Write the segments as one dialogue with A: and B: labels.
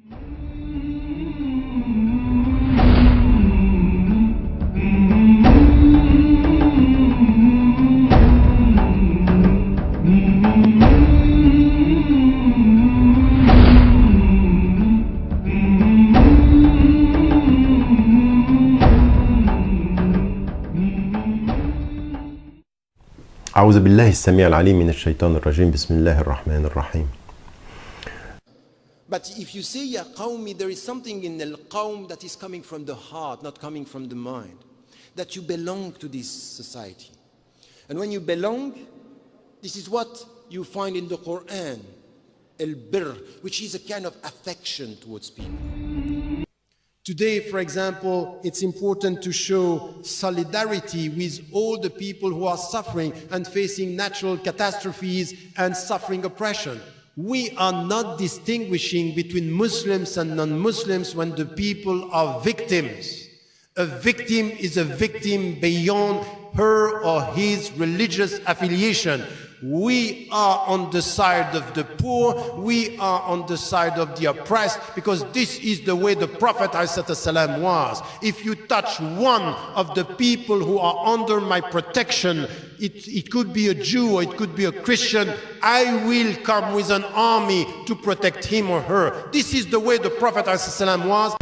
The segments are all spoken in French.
A: أعوذ بالله السميع العليم من الشيطان الرجيم بسم الله الرحمن الرحيم.
B: But if you say, Ya Qawmi, there is something in al-Qawm that is coming from the heart, not coming from the mind. That you belong to this society. And when you belong, this is what you find in the Quran, al-birr, which is a kind of affection towards people. Today, for example, it's important to show solidarity with all the people who are suffering and facing natural catastrophes and suffering oppression. We are not distinguishing between Muslims and non-Muslims when the people are victims. A victim is a victim beyond her or his religious affiliation. We are on the side of the poor, we are on the side of the oppressed, because this is the way the Prophet ﷺ was. If you touch one of the people who are under my protection, it could be a Jew or it could be a Christian, I will come with an army to protect him or her. This is the way the Prophet ﷺ was.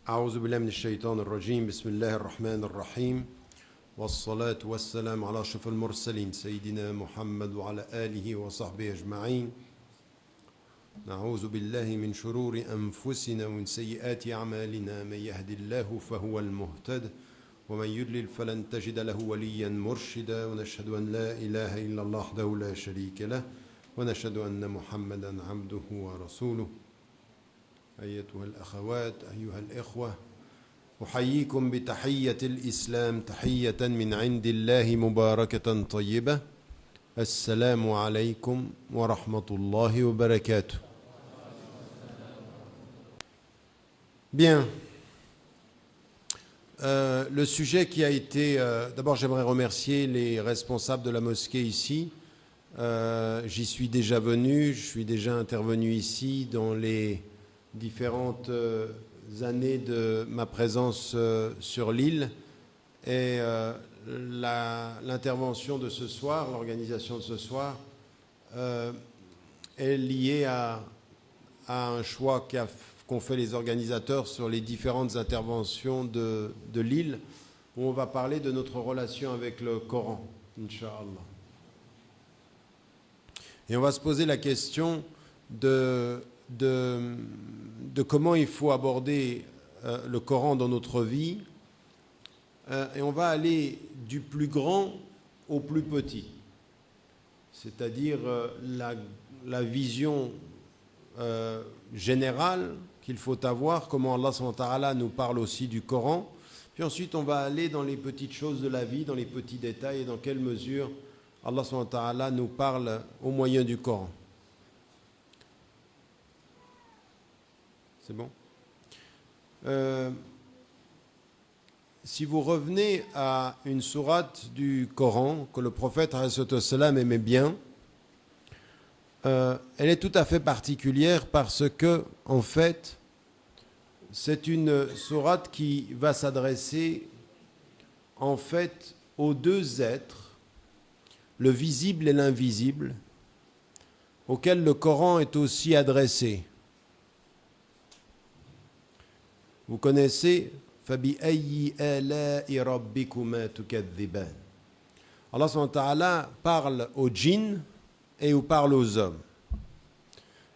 C: أعوذ بالله من الشيطان الرجيم بسم الله الرحمن الرحيم والصلاة والسلام على أشرف المرسلين سيدنا محمد وعلى آله وصحبه أجمعين. نعوذ بالله من شرور أنفسنا ومن سيئات أعمالنا، من يهد الله فهو المهتد ومن يضلل فلن تجد له وليا مرشدا، ونشهد أن لا إله إلا الله وحده لا شريك له، ونشهد أن محمدا عبده ورسوله. أيتها الأخوات أيها الإخوة، أحييكم بتحية الإسلام، تحية من عند الله مباركة طيبة. السلام عليكم ورحمة الله وبركاته. Bien. Le sujet qui a été... D'abord, j'aimerais remercier les responsables de la mosquée ici. J'y suis déjà venu, je suis déjà intervenu ici dans les différentes années de ma présence sur l'île, et l'intervention de ce soir, l'organisation de ce soir est liée à un choix qu'ont fait les organisateurs sur les différentes interventions de l'île, où on va parler de notre relation avec le Coran, Inch'Allah. Et on va se poser la question de comment il faut aborder le Coran dans notre vie, et on va aller du plus grand au plus petit, c'est-à-dire la vision générale qu'il faut avoir, comment Allah subhanahu wa ta'ala nous parle aussi du Coran, puis ensuite on va aller dans les petites choses de la vie, dans les petits détails, et dans quelle mesure Allah subhanahu wa ta'ala nous parle au moyen du Coran. C'est bon. Si vous revenez à une sourate du Coran que le prophète aimait bien, elle est tout à fait particulière parce que, en fait, c'est une sourate qui va s'adresser, en fait, aux deux êtres, le visible et l'invisible, auxquels le Coran est aussi adressé. Vous connaissez فَبِأَيِّ آلَاءِ رَبِّكُمَا تُكَذِّبَانِ. Allah subhanahu wa ta'ala parle aux djinns et il parle aux hommes.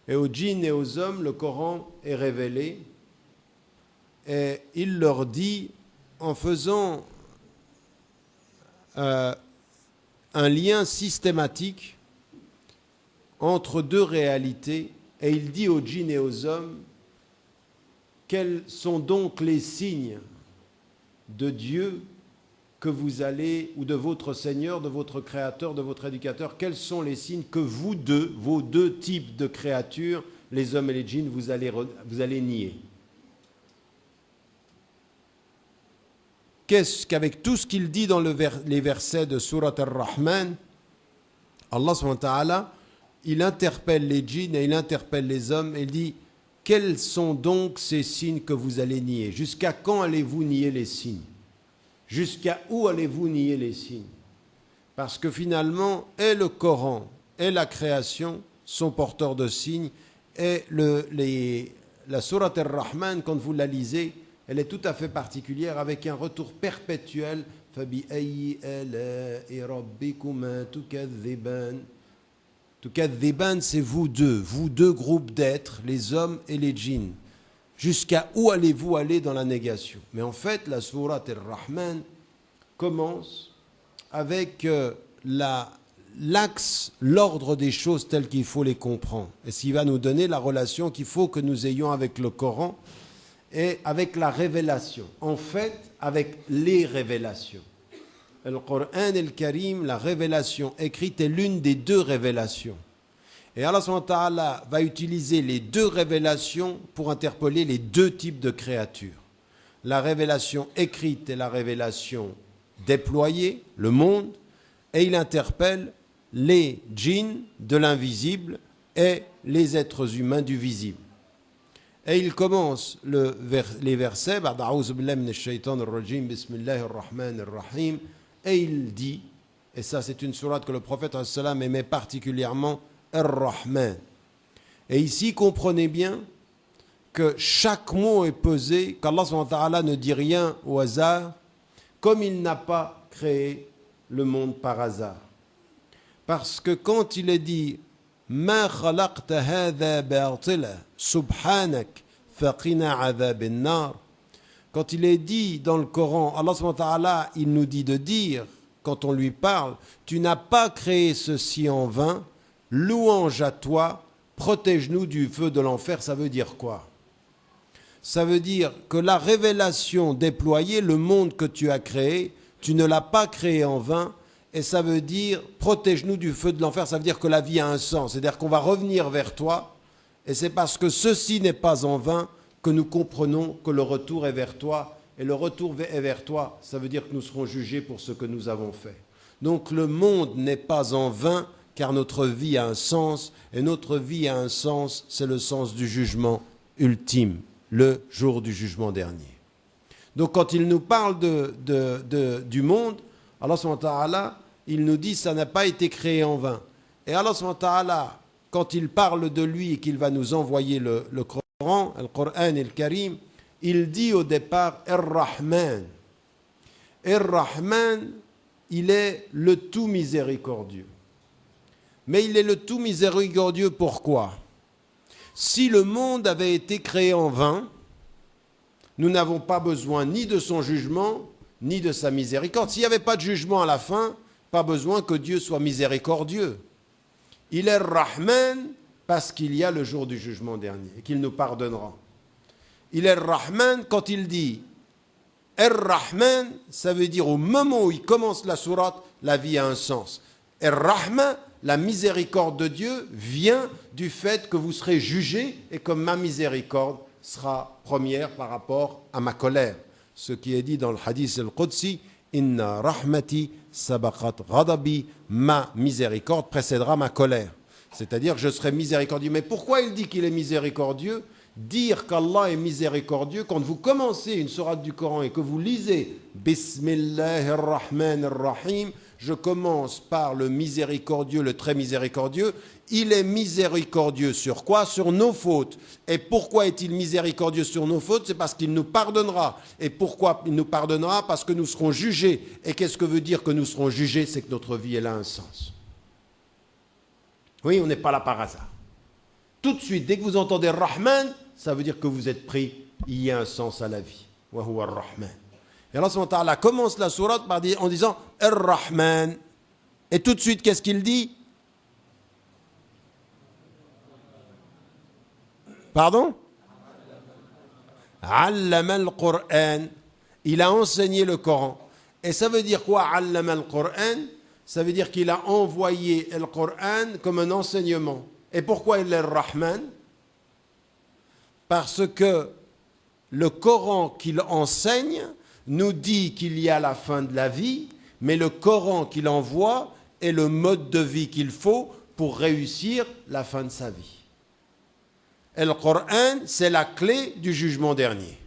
C: Et aux djinns et aux hommes, le Coran est révélé et il leur dit, en faisant un lien systématique entre deux réalités Et il dit aux djinns et aux hommes, quels sont donc les signes de Dieu que vous allez, ou de votre Seigneur, de votre Créateur, de votre Éducateur, quels sont les signes que vous deux, vos deux types de créatures, les hommes et les djinns, vous allez nier? Qu'est-ce qu'avec tout ce qu'il dit dans les versets de Surat Ar-Rahman, Allah subhanahu wa ta'ala, il interpelle les djinns et il interpelle les hommes et il dit, quels sont donc ces signes que vous allez nier? Jusqu'à quand allez-vous nier les signes? Jusqu'à où allez-vous nier les signes? Parce que finalement, et le Coran et la création sont porteurs de signes. Et la Sourate Ar-Rahman, quand vous la lisez, elle est tout à fait particulière avec un retour perpétuel. فَبِأَيِّ آلَاءِ رَبِّكُمَا تُكَذِّبَانِ. Tukadhiban, c'est vous deux groupes d'êtres, les hommes et les djinns. Jusqu'à où allez-vous aller dans la négation? Mais en fait, la sourate Ar-Rahman commence avec l'axe, l'ordre des choses telles qu'il faut les comprendre. Et ce qui va nous donner la relation qu'il faut que nous ayons avec le Coran et avec la révélation. En fait, avec les révélations. Le Coran et le Karim, la révélation écrite est l'une des deux révélations. Et Allah subhanahu wa ta'ala va utiliser les deux révélations pour interpeller les deux types de créatures. La révélation écrite et la révélation déployée, le monde, et il interpelle les djinns de l'invisible et les êtres humains du visible. Et il commence les versets, et il dit, et ça c'est une sourate que le prophète aimait particulièrement, Ar-Rahman. Et ici, comprenez bien que chaque mot est pesé, qu'Allah subhanahu wa ta'ala ne dit rien au hasard, comme il n'a pas créé le monde par hasard. Parce que quand il est dit Ma khalaqta hadha batila subhanak faqina adhabin nar, quand il est dit dans le Coran, Allah subhanahu wa ta'ala, il nous dit de dire, quand on lui parle, tu n'as pas créé ceci en vain, louange à toi, protège-nous du feu de l'enfer. Ça veut dire quoi? Ça veut dire que la révélation déployée, le monde que tu as créé, tu ne l'as pas créé en vain. Et ça veut dire protège-nous du feu de l'enfer. Ça veut dire que la vie a un sens. C'est-à-dire qu'on va revenir vers toi. Et c'est parce que ceci n'est pas en vain que nous comprenons que le retour est vers toi. Et le retour est vers toi, ça veut dire que nous serons jugés pour ce que nous avons fait. Donc le monde n'est pas en vain, car notre vie a un sens, et notre vie a un sens, c'est le sens du jugement ultime, le jour du jugement dernier. Donc quand il nous parle du monde, Allah subhanahu wa ta'ala, il nous dit ça n'a pas été créé en vain. Et Allah subhanahu wa ta'ala, quand il parle de lui et qu'il va nous envoyer le Coran et le Karim, il dit au départ Ar-Rahman. Ar-Rahman, il est le tout miséricordieux. Mais il est le tout miséricordieux pourquoi? Si le monde avait été créé en vain, nous n'avons pas besoin ni de son jugement, ni de sa miséricorde. S'il n'y avait pas de jugement à la fin, pas besoin que Dieu soit miséricordieux. Il est Rahman parce qu'il y a le jour du jugement dernier et qu'il nous pardonnera. Il est Rahman quand il dit Ar-Rahman, ça veut dire au moment où il commence la sourate, la vie a un sens. Ar-Rahman, la miséricorde de Dieu vient du fait que vous serez jugés et que ma miséricorde sera première par rapport à ma colère. Ce qui est dit dans le hadith al-Qudsi, Inna rahmati sabaqat ghadabi, ma miséricorde précédera ma colère. C'est-à-dire que je serai miséricordieux. Mais pourquoi il dit qu'il est miséricordieux? Dire qu'Allah est miséricordieux, quand vous commencez une sourate du Coran et que vous lisez Bismillahir-Rahmanir-Rahim, je commence par le miséricordieux, le très miséricordieux. Il est miséricordieux sur quoi? Sur nos fautes. Et pourquoi est-il miséricordieux sur nos fautes? C'est parce qu'il nous pardonnera. Et pourquoi il nous pardonnera? Parce que nous serons jugés. Et qu'est-ce que veut dire que nous serons jugés? C'est que notre vie, elle a un sens. Oui, on n'est pas là par hasard. Tout de suite, dès que vous entendez Rahman, ça veut dire que vous êtes pris, il y a un sens à la vie. Wa huwa ar-Rahman. Et Allah subhanahu wa ta'ala commence la sourate en disant Ar-Rahman. Et tout de suite, qu'est-ce qu'il dit? Pardon? Allama al-Qur'an. Il a enseigné le Coran. Et ça veut dire quoi, allama al-Qur'an? Ça veut dire qu'il a envoyé le Coran comme un enseignement. Et pourquoi il est le Rahman? Parce que le Coran qu'il enseigne nous dit qu'il y a la fin de la vie, mais le Coran qu'il envoie est le mode de vie qu'il faut pour réussir la fin de sa vie. Et le Coran, c'est la clé du jugement dernier.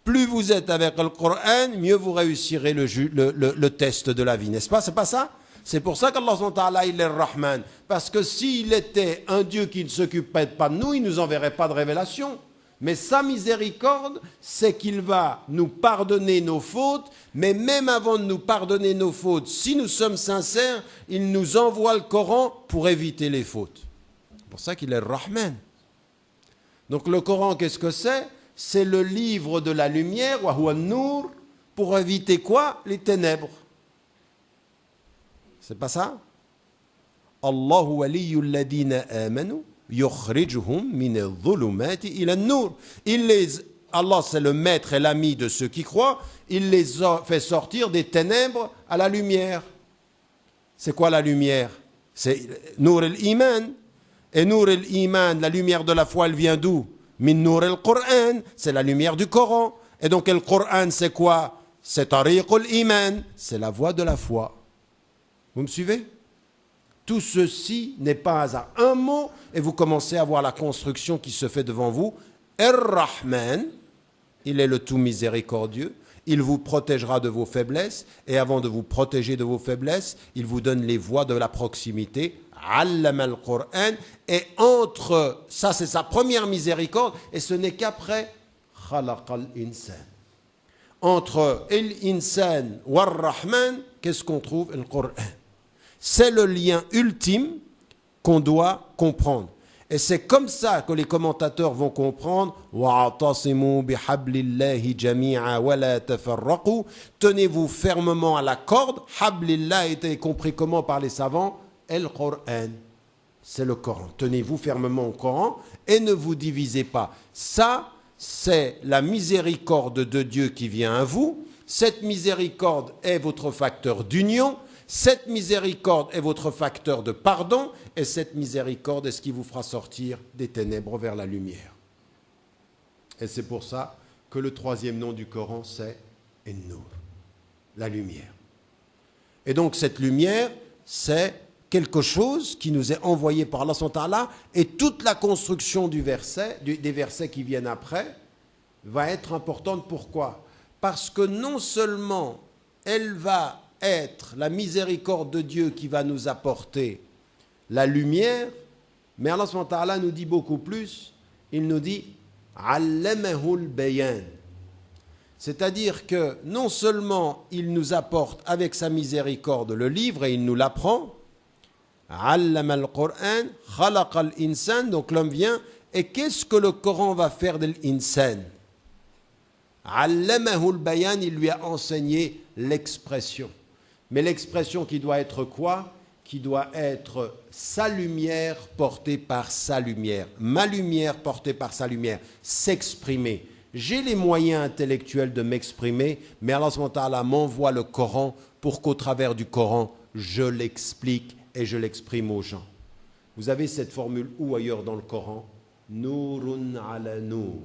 C: Plus vous êtes avec le Coran, mieux vous réussirez le test de la vie, n'est-ce pas? C'est pas ça? C'est pour ça qu'Allah subhanahu wa ta'ala, il est Rahman. Parce que s'il était un Dieu qui ne s'occupait pas de nous, il ne nous enverrait pas de révélation. Mais sa miséricorde, c'est qu'il va nous pardonner nos fautes, mais même avant de nous pardonner nos fautes, si nous sommes sincères, il nous envoie le Coran pour éviter les fautes. C'est pour ça qu'il est Rahman. Donc le Coran, qu'est-ce que c'est? C'est le livre de la lumière, wa huwa an-nur, pour éviter quoi? Les ténèbres. C'est pas ça? Allahu waliyul ladina amanu yukhrijuhum min adh-dhulumati ila an-nur. Allah, c'est le maître et l'ami de ceux qui croient, il les fait sortir des ténèbres à la lumière. C'est quoi la lumière? C'est Nur al-Iman. Et Nur al-Iman, la lumière de la foi, elle vient d'où? Min Nur al-Qur'an, c'est la lumière du Coran. Et donc le Coran, c'est quoi? C'est Tariq al-Iman, c'est la voie de la foi. Vous me suivez? Tout ceci n'est pas un hasard. Un mot, et vous commencez à voir la construction qui se fait devant vous. Ar-Rahman, il est le tout miséricordieux. Il vous protégera de vos faiblesses. Et avant de vous protéger de vos faiblesses, il vous donne les voies de la proximité. Allama al-Qur'an. Et entre, ça c'est sa première miséricorde. Et ce n'est qu'après, khalaqal insan. Entre l'insan ou ar-Rahman, qu'est-ce qu'on trouve? Le Qur'an. C'est le lien ultime qu'on doit comprendre. Et c'est comme ça que les commentateurs vont comprendre. وَاعْتَصِمُوا بِحَبْلِ اللَّهِ جَمِيعًا وَلَا تَفَرَّقُوا. Tenez-vous fermement à la corde. Hablillah a été compris comment par les savants? El Coran. C'est le Coran. Tenez-vous fermement au Coran et ne vous divisez pas. Ça, c'est la miséricorde de Dieu qui vient à vous. Cette miséricorde est votre facteur d'union. Cette miséricorde est votre facteur de pardon et cette miséricorde est ce qui vous fera sortir des ténèbres vers la lumière. Et c'est pour ça que le troisième nom du Coran, c'est An-Nur, la lumière. Et donc cette lumière, c'est quelque chose qui nous est envoyé par Allah subhanahu wa ta'ala et toute la construction du verset, des versets qui viennent après va être importante. Pourquoi? Parce que non seulement elle va être la miséricorde de Dieu qui va nous apporter la lumière, mais Allah subhanahu wa ta'ala nous dit beaucoup plus. Il nous dit Allamahul bayan. C'est-à-dire que non seulement il nous apporte avec sa miséricorde le livre et il nous l'apprend, Allama al-Qur'an, khalaqa al-insan, donc l'homme vient, et qu'est-ce que le Coran va faire de l'insan? Allamahul bayan, il lui a enseigné l'expression. Mais l'expression qui doit être quoi? Qui doit être sa lumière portée par sa lumière. Ma lumière portée par sa lumière. S'exprimer. J'ai les moyens intellectuels de m'exprimer, mais Allah subhanahu wa ta'ala m'envoie le Coran pour qu'au travers du Coran, je l'explique et je l'exprime aux gens. Vous avez cette formule où ailleurs dans le Coran? Nurun ala nur.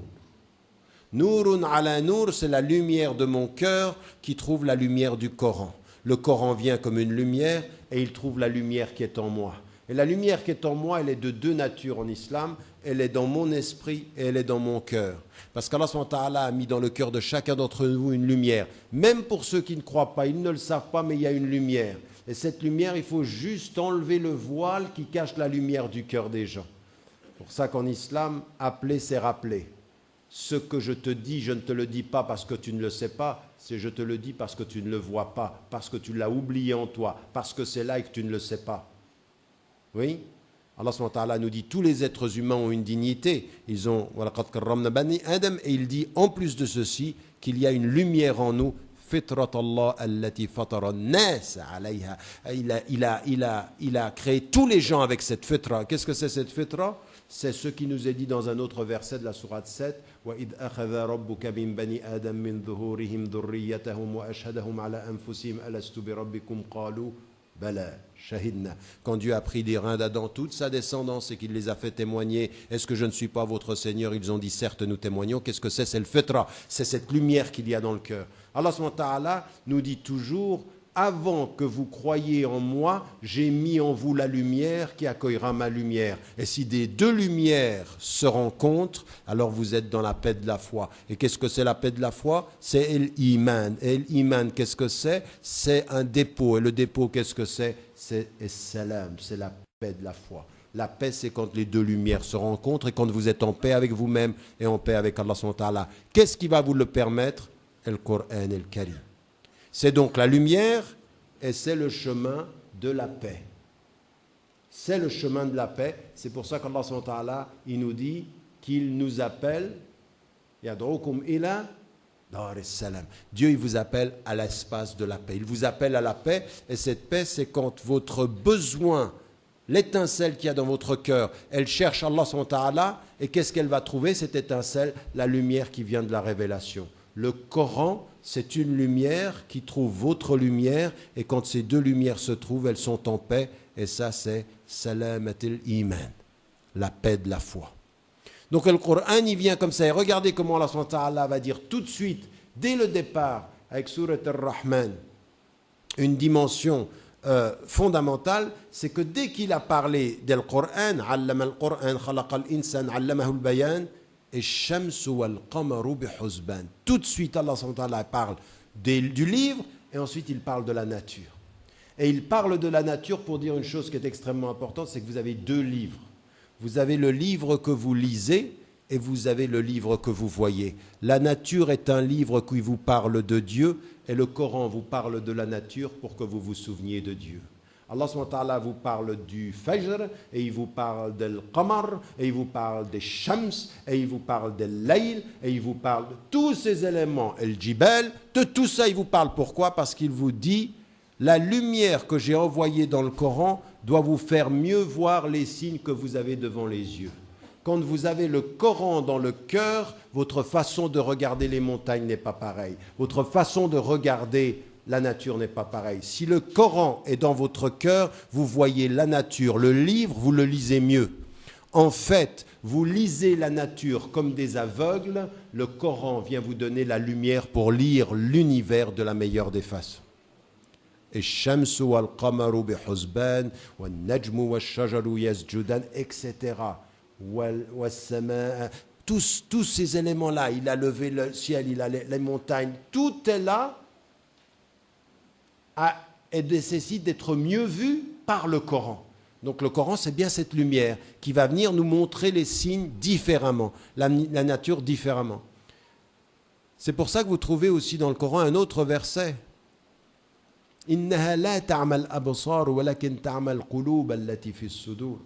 C: Nurun ala nur, c'est la lumière de mon cœur qui trouve la lumière du Coran. Le Coran vient comme une lumière et il trouve la lumière qui est en moi. Et la lumière qui est en moi, elle est de deux natures en islam. Elle est dans mon esprit et elle est dans mon cœur. Parce qu'Allah subhanahu wa ta'ala a mis dans le cœur de chacun d'entre nous une lumière. Même pour ceux qui ne croient pas, ils ne le savent pas, mais il y a une lumière. Et cette lumière, il faut juste enlever le voile qui cache la lumière du cœur des gens. C'est pour ça qu'en islam, appeler, c'est rappeler. Ce que je te dis, je ne te le dis pas parce que tu ne le sais pas, c'est je te le dis parce que tu ne le vois pas, parce que tu l'as oublié en toi, parce que c'est là et que tu ne le sais pas. Oui? Allah subhanahu wa ta'ala nous dit tous les êtres humains ont une dignité. Ils ont وَلَقَدْ كَرَّمْنَا بَنِي آدَمَ et il dit en plus de ceci qu'il y a une lumière en nous. فِطْرَةَ اللَّهِ الَّتِي فَطَرَ النَّاسَ عَلَيْهَا. Il a créé tous les gens avec cette fitra. Qu'est-ce que c'est cette fitra? C'est ce qui nous est dit dans un autre verset de la sourate 7. وَإِذْ أَخَذَ رَبُّكَ مِنْ بَنِي آدَمَ مِنْ ظُهُورِهِمْ ذُرِّيَّتَهُمْ وَأَشْهَدَهُمْ عَلَى أَنفُسِهِمْ أَلَسْتُ بِرَبِّكُمْ قَالُوا بَلَى شَهِدْنَا. Quand Dieu a pris des reins d'Adam, toute sa descendance, et qu'il les a fait témoigner, est-ce que je ne suis pas votre Seigneur? Ils ont dit, certes, nous témoignons. Qu'est-ce que c'est? C'est le fitra, c'est cette lumière qu'il y a dans le cœur. Allah subhanahu wa ta'ala nous dit toujours, avant que vous croyiez en moi, j'ai mis en vous la lumière qui accueillera ma lumière. Et si des deux lumières se rencontrent, alors vous êtes dans la paix de la foi. Et qu'est-ce que c'est la paix de la foi? C'est l'iman. Et l'iman, qu'est-ce que c'est? C'est un dépôt. Et le dépôt, qu'est-ce que c'est? C'est salam, c'est la paix de la foi. La paix, c'est quand les deux lumières se rencontrent et quand vous êtes en paix avec vous-même et en paix avec Allah subhanahu wa ta'ala. Qu'est-ce qui va vous le permettre? Le Coran et le Karim. C'est donc la lumière et c'est le chemin de la paix. C'est le chemin de la paix. C'est pour ça qu'Allah subhanahu wa ta'ala, il nous dit qu'il nous appelle Yad'ukum ila dar as-salam. Dieu, il vous appelle à l'espace de la paix. Il vous appelle à la paix et cette paix, c'est quand votre besoin, l'étincelle qu'il y a dans votre cœur, elle cherche Allah subhanahu wa ta'ala et qu'est-ce qu'elle va trouver, cette étincelle? La lumière qui vient de la révélation. Le Coran, c'est une lumière qui trouve votre lumière et quand ces deux lumières se trouvent, elles sont en paix et ça c'est salamatul iman, la paix de la foi. Donc le Coran, il vient comme ça et regardez comment Allah subhanahu wa ta'ala va dire tout de suite, dès le départ, avec Surat Ar-Rahman, une dimension fondamentale, c'est que dès qu'il a parlé du Coran, allama al-Qur'an, khalaqa al-insan, allamahu al-bayan, et Shamsu wal qamaru bi husban. Tout de suite, Allah subhanahu wa ta'ala parle du livre et ensuite il parle de la nature. Et il parle de la nature pour dire une chose qui est extrêmement importante, c'est que vous avez deux livres. Vous avez le livre que vous lisez et vous avez le livre que vous voyez. La nature est un livre qui vous parle de Dieu et le Coran vous parle de la nature pour que vous vous souveniez de Dieu. Allah subhanahu wa ta'ala vous parle du Fajr, et il vous parle del Qamar, et il vous parle des Shams, et il vous parle del Layl, et il vous parle de tous ces éléments, el Jibal, de tout ça il vous parle. Pourquoi? Parce qu'il vous dit, la lumière que j'ai envoyée dans le Coran doit vous faire mieux voir les signes que vous avez devant les yeux. Quand vous avez le Coran dans le cœur, votre façon de regarder les montagnes n'est pas pareille. Votre façon de regarder la nature n'est pas pareille. Si le Coran est dans votre cœur, vous voyez la nature. Le livre, vous le lisez mieux. En fait, vous lisez la nature comme des aveugles. Le Coran vient vous donner la lumière pour lire l'univers de la meilleure des façons. Et Shamsu wal qamaru bi husban, wal najmu wal shajaru yasjudan, etc. Tous ces éléments-là, il a levé le ciel, il a les montagnes, tout est là. Et nécessite d'être mieux vu par le Coran. Donc le Coran, c'est bien cette lumière qui va venir nous montrer les signes différemment, la nature différemment. C'est pour ça que vous trouvez aussi dans le Coran un autre verset.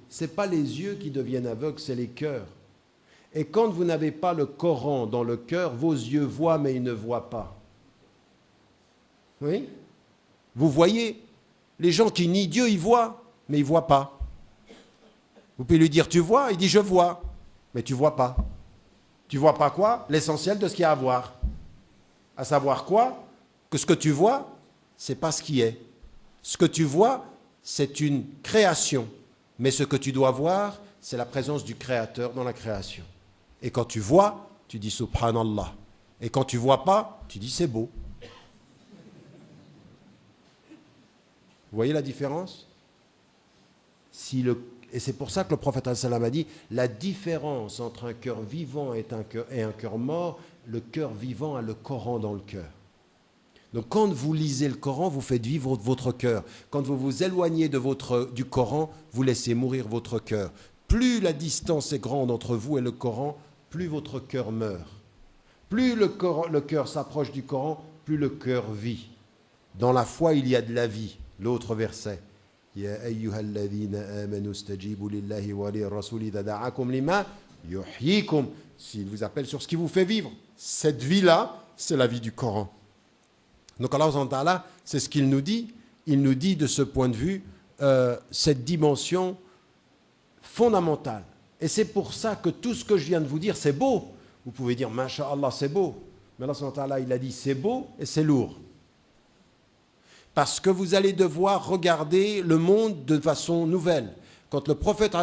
C: C'est pas les yeux qui deviennent aveugles, c'est les cœurs. Et quand vous n'avez pas le Coran dans le cœur, vos yeux voient mais ils ne voient pas. Oui? Vous voyez, les gens qui nient Dieu, ils voient, mais ils ne voient pas. Vous pouvez lui dire, tu vois? Il dit, je vois, mais tu ne vois pas. Tu ne vois pas quoi? L'essentiel de ce qu'il y a à voir. À savoir quoi? Que ce que tu vois, ce n'est pas ce qui est. Ce que tu vois, c'est une création. Mais ce que tu dois voir, c'est la présence du Créateur dans la création. Et quand tu vois, tu dis, Subhanallah. Et quand tu ne vois pas, tu dis, c'est beau. Vous voyez la différence? Et c'est pour ça que le prophète a dit, la différence entre un cœur vivant et un cœur mort, le cœur vivant a le Coran dans le cœur. Donc quand vous lisez le Coran, vous faites vivre votre cœur. Quand vous vous éloignez du Coran, vous laissez mourir votre cœur. Plus la distance est grande entre vous et le Coran, plus votre cœur meurt. Plus le cœur s'approche du Coran, plus le cœur vit. Dans la foi, il y a de la vie. L'autre verset. Ya ayyuhalladhina amanu stajibu lillahi wa lirrasuli idha da'akum lima yuhyikum. S'il vous appelle sur ce qui vous fait vivre. Cette vie-là, c'est la vie du Coran. Donc Allah subhanahu wa ta'ala, c'est ce qu'il nous dit. Il nous dit de ce point de vue, cette dimension fondamentale. Et c'est pour ça que tout ce que je viens de vous dire, c'est beau. Vous pouvez dire, Masha'Allah, c'est beau. Mais Allah subhanahu wa ta'ala, il a dit, c'est beau et c'est lourd. Parce que vous allez devoir regarder le monde de façon nouvelle. Quand le prophète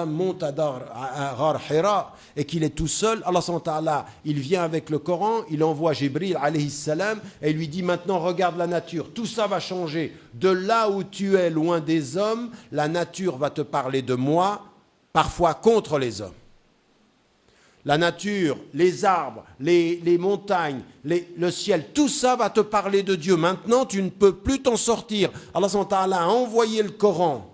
C: monte à Ghar Hira et qu'il est tout seul, Allah subhanahu wa ta'ala, il vient avec le Coran, il envoie Jibril alayhi salam et il lui dit maintenant regarde la nature, tout ça va changer. De là où tu es loin des hommes, la nature va te parler de moi, parfois contre les hommes. La nature, les arbres, les montagnes, le ciel, tout ça va te parler de Dieu. Maintenant, tu ne peux plus t'en sortir. Allah subhanahu wa ta'ala a envoyé le Coran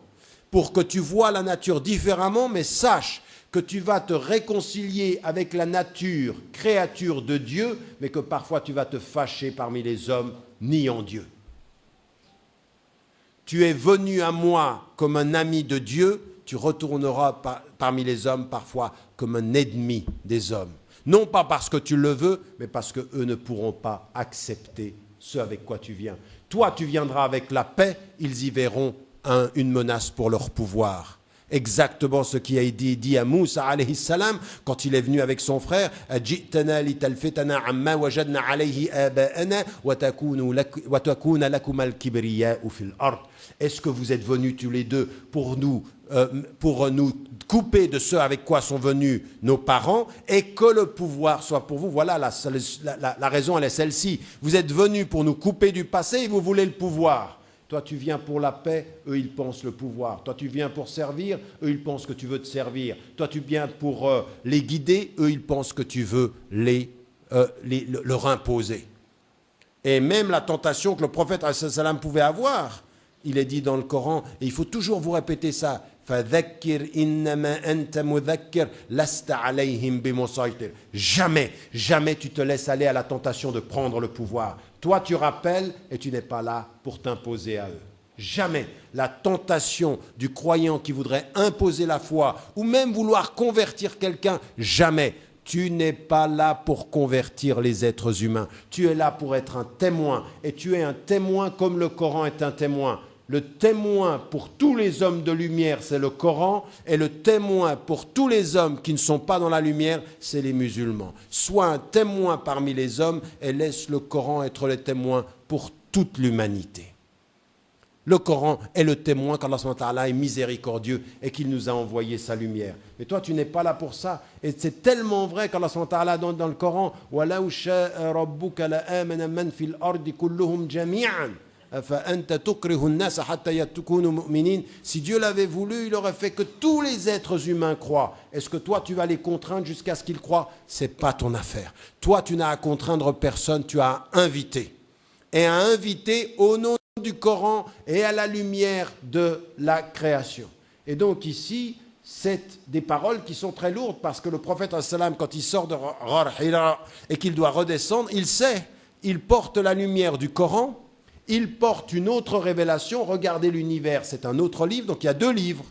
C: pour que tu vois la nature différemment, mais sache que tu vas te réconcilier avec la nature, créature de Dieu, mais que parfois tu vas te fâcher parmi les hommes, niant Dieu. Tu es venu à moi comme un ami de Dieu, tu retourneras parmi les hommes parfois comme un ennemi des hommes. Non pas parce que tu le veux, mais parce qu'eux ne pourront pas accepter ce avec quoi tu viens. Toi, tu viendras avec la paix, ils y verront une menace pour leur pouvoir. Exactement ce qui a été dit à Moussa alayhi salam quand il est venu avec son frère. Est-ce que vous êtes venus tous les deux pour nous couper de ce avec quoi sont venus nos parents et que le pouvoir soit pour vous? Voilà, la raison, elle est celle-ci. Vous êtes venus pour nous couper du passé et vous voulez le pouvoir. Toi, tu viens pour la paix, eux, ils pensent le pouvoir. Toi, tu viens pour servir, eux, ils pensent que tu veux te servir. Toi, tu viens pour les guider, eux, ils pensent que tu veux leur imposer. Et même la tentation que le prophète sallam pouvait avoir, il est dit dans le Coran, et il faut toujours vous répéter ça, jamais, jamais tu te laisses aller à la tentation de prendre le pouvoir. Toi, tu rappelles et tu n'es pas là pour t'imposer à eux. Jamais la tentation du croyant qui voudrait imposer la foi ou même vouloir convertir quelqu'un, jamais. Tu n'es pas là pour convertir les êtres humains. Tu es là pour être un témoin. Et tu es un témoin comme le Coran est un témoin. Le témoin pour tous les hommes de lumière, c'est le Coran, et le témoin pour tous les hommes qui ne sont pas dans la lumière, c'est les musulmans. Sois un témoin parmi les hommes et laisse le Coran être le témoin pour toute l'humanité. Le Coran est le témoin qu'Allah subhanahu wa ta'ala est miséricordieux et qu'il nous a envoyé sa lumière. Mais toi, tu n'es pas là pour ça. Et c'est tellement vrai qu'Allah subhanahu wa ta'ala dans le Coran « وَلَوْ شَاءَ رَبُّكَ لَآمَنَ مَنْ فِي الْأَرْضِ كُلُّهُمْ جَمِيعًا » Si Dieu l'avait voulu, il aurait fait que tous les êtres humains croient. Est-ce que toi, tu vas les contraindre jusqu'à ce qu'ils croient? Ce n'est pas ton affaire. Toi, tu n'as à contraindre personne, tu as à inviter. Et à inviter au nom du Coran et à la lumière de la création. Et donc ici, c'est des paroles qui sont très lourdes parce que le prophète, quand il sort de Ghar Hira et qu'il doit redescendre, il sait, il porte la lumière du Coran. Il porte une autre révélation. Regardez l'univers, c'est un autre livre. Donc il y a deux livres.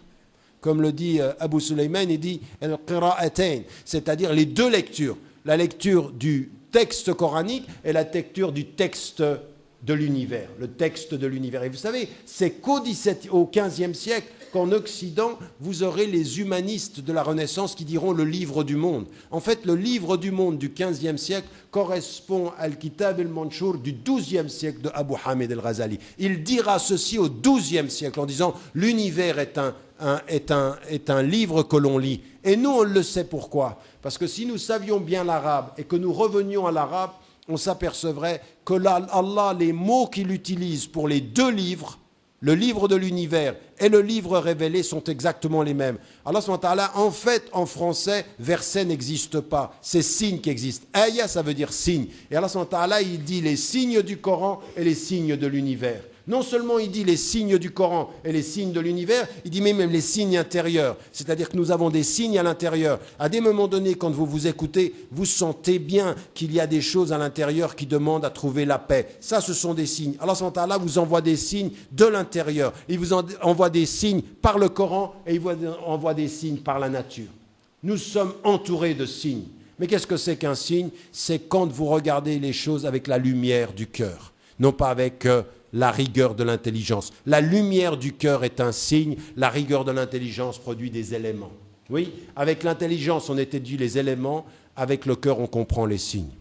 C: Comme le dit Abu Sulaiman, il dit al-qira'atayn, c'est-à-dire les deux lectures. La lecture du texte coranique et la lecture du texte de l'univers. Le texte de l'univers. Et vous savez, c'est qu'au XVe siècle qu'en Occident, vous aurez les humanistes de la Renaissance qui diront le livre du monde. En fait, le livre du monde du XVe siècle correspond à Al-Kitab al-Manshur du XIIe siècle de Abu Hamid al-Ghazali. Il dira ceci au XIIe siècle en disant l'univers est un livre que l'on lit. Et nous, on le sait pourquoi. Parce que si nous savions bien l'arabe et que nous revenions à l'arabe, on s'apercevrait que là, Allah, les mots qu'il utilise pour les deux livres, le livre de l'univers et le livre révélé sont exactement les mêmes. Allah subhanahu wa ta'ala, en fait, en français, verset n'existe pas. C'est signe qui existe. Aya, ça veut dire signe. Et Allah subhanahu wa ta'ala, il dit les signes du Coran et les signes de l'univers. Non seulement il dit les signes du Coran et les signes de l'univers, il dit même les signes intérieurs. C'est-à-dire que nous avons des signes à l'intérieur. À des moments donnés, quand vous vous écoutez, vous sentez bien qu'il y a des choses à l'intérieur qui demandent à trouver la paix. Ça, ce sont des signes. Allah subhanahu wa ta'ala vous envoie des signes de l'intérieur. Il vous envoie des signes par le Coran et il vous envoie des signes par la nature. Nous sommes entourés de signes. Mais qu'est-ce que c'est qu'un signe? C'est quand vous regardez les choses avec la lumière du cœur, non pas avec la rigueur de l'intelligence. La lumière du cœur est un signe, la rigueur de l'intelligence produit des éléments. Oui, avec l'intelligence, on étudie les éléments, avec le cœur, on comprend les signes.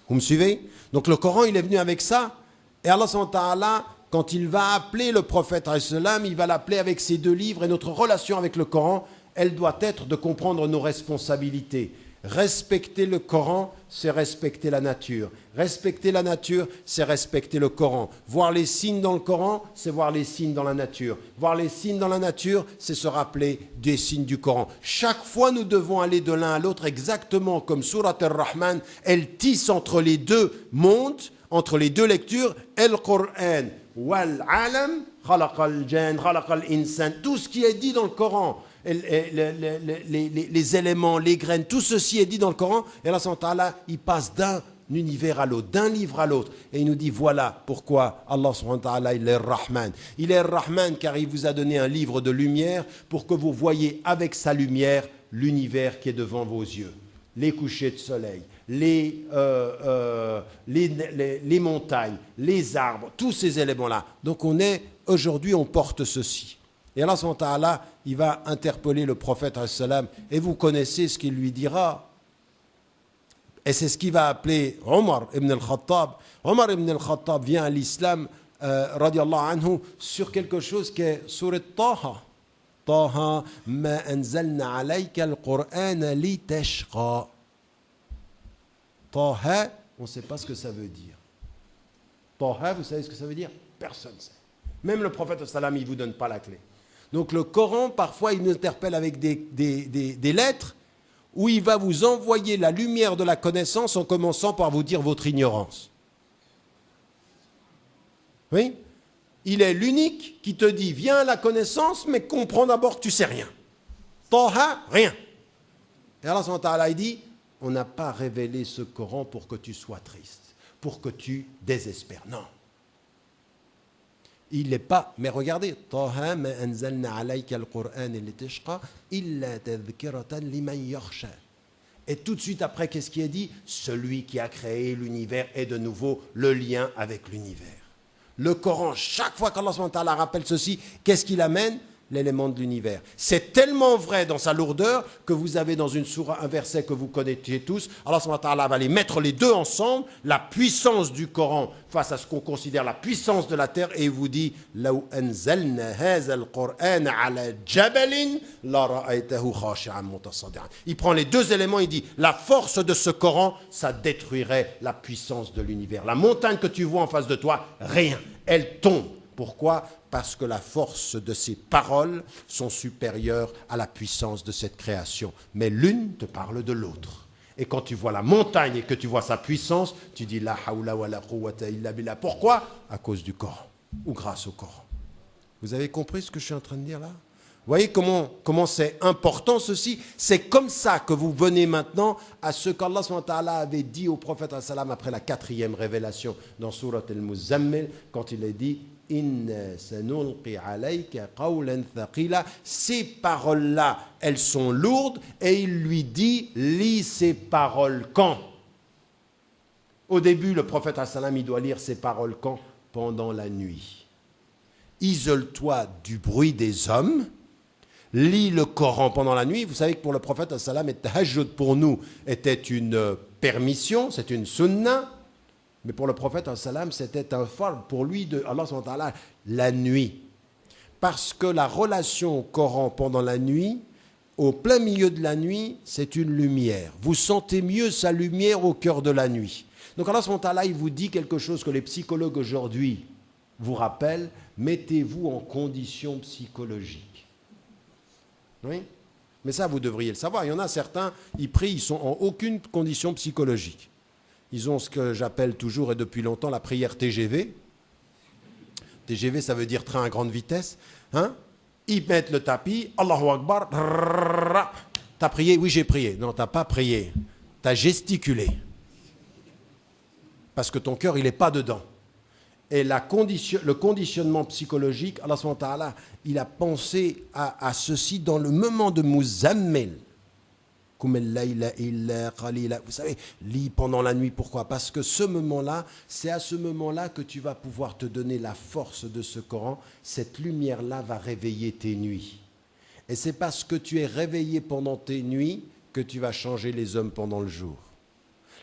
C: Vous me suivez? Donc le Coran, il est venu avec ça, et Allah subhanahu wa ta'ala, quand il va appeler le prophète, il va l'appeler avec ces deux livres, et notre relation avec le Coran, elle doit être de comprendre nos responsabilités. Respecter le Coran, c'est respecter la nature. Respecter la nature, c'est respecter le Coran. Voir les signes dans le Coran, c'est voir les signes dans la nature. Voir les signes dans la nature, c'est se rappeler des signes du Coran. Chaque fois, nous devons aller de l'un à l'autre, exactement comme Surat Ar-Rahman, elle tisse entre les deux mondes, entre les deux lectures, Al-Qur'an, Wal-Alam, Khalaqal Jan, Khalaqal Insan, tout ce qui est dit dans le Coran. Les éléments, les graines, tout ceci est dit dans le Coran, et Allah subhanahu wa ta'ala, il passe d'un univers à l'autre, d'un livre à l'autre, et il nous dit voilà pourquoi Allah subhanahu wa ta'ala, il est Rahman. Il est Rahman car il vous a donné un livre de lumière pour que vous voyiez avec sa lumière l'univers qui est devant vos yeux. Les couchers de soleil, les montagnes, les arbres, tous ces éléments-là. Donc aujourd'hui, on porte ceci. Et Allah subhanahu wa ta'ala, il va interpeller le prophète et vous connaissez ce qu'il lui dira. Et c'est ce qu'il va appeler Omar ibn al-Khattab. Omar ibn al-Khattab vient à l'islam, radiallahu anhu, sur quelque chose qui est surat Taha. Taha ma anzalna alayka al-Qur'ana li tashqa. Taha, on ne sait pas ce que ça veut dire. Taha, vous savez ce que ça veut dire? Personne ne sait. Même le prophète il ne vous donne pas la clé. Donc le Coran, parfois, il nous interpelle avec des lettres où il va vous envoyer la lumière de la connaissance en commençant par vous dire votre ignorance. Oui? Il est l'unique qui te dit, viens à la connaissance, mais comprends d'abord que tu ne sais rien. Taha, rien. Et Allah subhanahu wa ta'ala, il dit, on n'a pas révélé ce Coran pour que tu sois triste, pour que tu désespères. Non. Il n'est pas, mais regardez, Taha ma anzalna alayka al-Qur'an li tashqa illa tadhkiratan liman yakhsha. Et tout de suite après, qu'est-ce qui est dit? Celui qui a créé l'univers est de nouveau le lien avec l'univers. Le Coran, chaque fois qu'Allah subhanahu wa ta'ala rappelle ceci, qu'est-ce qu'il amène? L'élément de l'univers. C'est tellement vrai dans sa lourdeur que vous avez dans une sourate un verset que vous connaissez tous. Allah subhanahu wa ta'ala va les mettre les deux ensemble, la puissance du Coran face à ce qu'on considère la puissance de la terre, et il vous dit law anzalna hadha al-Qur'an ala jabalin la ra'aytahu khashi'an mutasaddian. Il prend les deux éléments, il dit la force de ce Coran, ça détruirait la puissance de l'univers. La montagne que tu vois en face de toi, rien, elle tombe. Pourquoi? Parce que la force de ces paroles sont supérieures à la puissance de cette création. Mais l'une te parle de l'autre. Et quand tu vois la montagne et que tu vois sa puissance, tu dis la hawla wa la quwwata illa billah. Pourquoi? À cause du Coran ou grâce au Coran. Vous avez compris ce que je suis en train de dire là? Vous voyez comment c'est important ceci? C'est comme ça que vous venez maintenant à ce qu'Allah subhanahu wa ta'ala avait dit au prophète après la 4e révélation dans Surat Al-Muzammil, quand il a dit Inna sanulqi alayka qawlan thaqila. Ces paroles-là, elles sont lourdes, et il lui dit, lis ces paroles quand? Au début, le prophète il doit lire ces paroles quand? Pendant la nuit. Isole-toi du bruit des hommes, lis le Coran pendant la nuit. Vous savez que pour le prophète et tahajjud pour nous était une permission, c'est une sunna. Mais pour le prophète, c'était un fard pour lui de Allah subhanahu wa ta'ala la nuit. Parce que la relation au Coran pendant la nuit, au plein milieu de la nuit, c'est une lumière. Vous sentez mieux sa lumière au cœur de la nuit. Donc Allah subhanahu wa ta'ala, il vous dit quelque chose que les psychologues aujourd'hui vous rappellent, mettez-vous en condition psychologique. Oui? Mais ça, vous devriez le savoir. Il y en a certains, ils prient, ils sont en aucune condition psychologique. Ils ont ce que j'appelle toujours et depuis longtemps la prière TGV. TGV, ça veut dire train à grande vitesse. Hein? Ils mettent le tapis, Allahu Akbar. T'as prié? Oui, j'ai prié. Non, t'as pas prié. T'as gesticulé. Parce que ton cœur, il n'est pas dedans. Et le conditionnement psychologique, Allah subhanahu wa ta'ala, il a pensé à ceci dans le moment de Muzammil. Vous savez, lis pendant la nuit. Pourquoi? Parce que ce moment-là, c'est à ce moment-là que tu vas pouvoir te donner la force de ce Coran. Cette lumière-là va réveiller tes nuits. Et c'est parce que tu es réveillé pendant tes nuits que tu vas changer les hommes pendant le jour.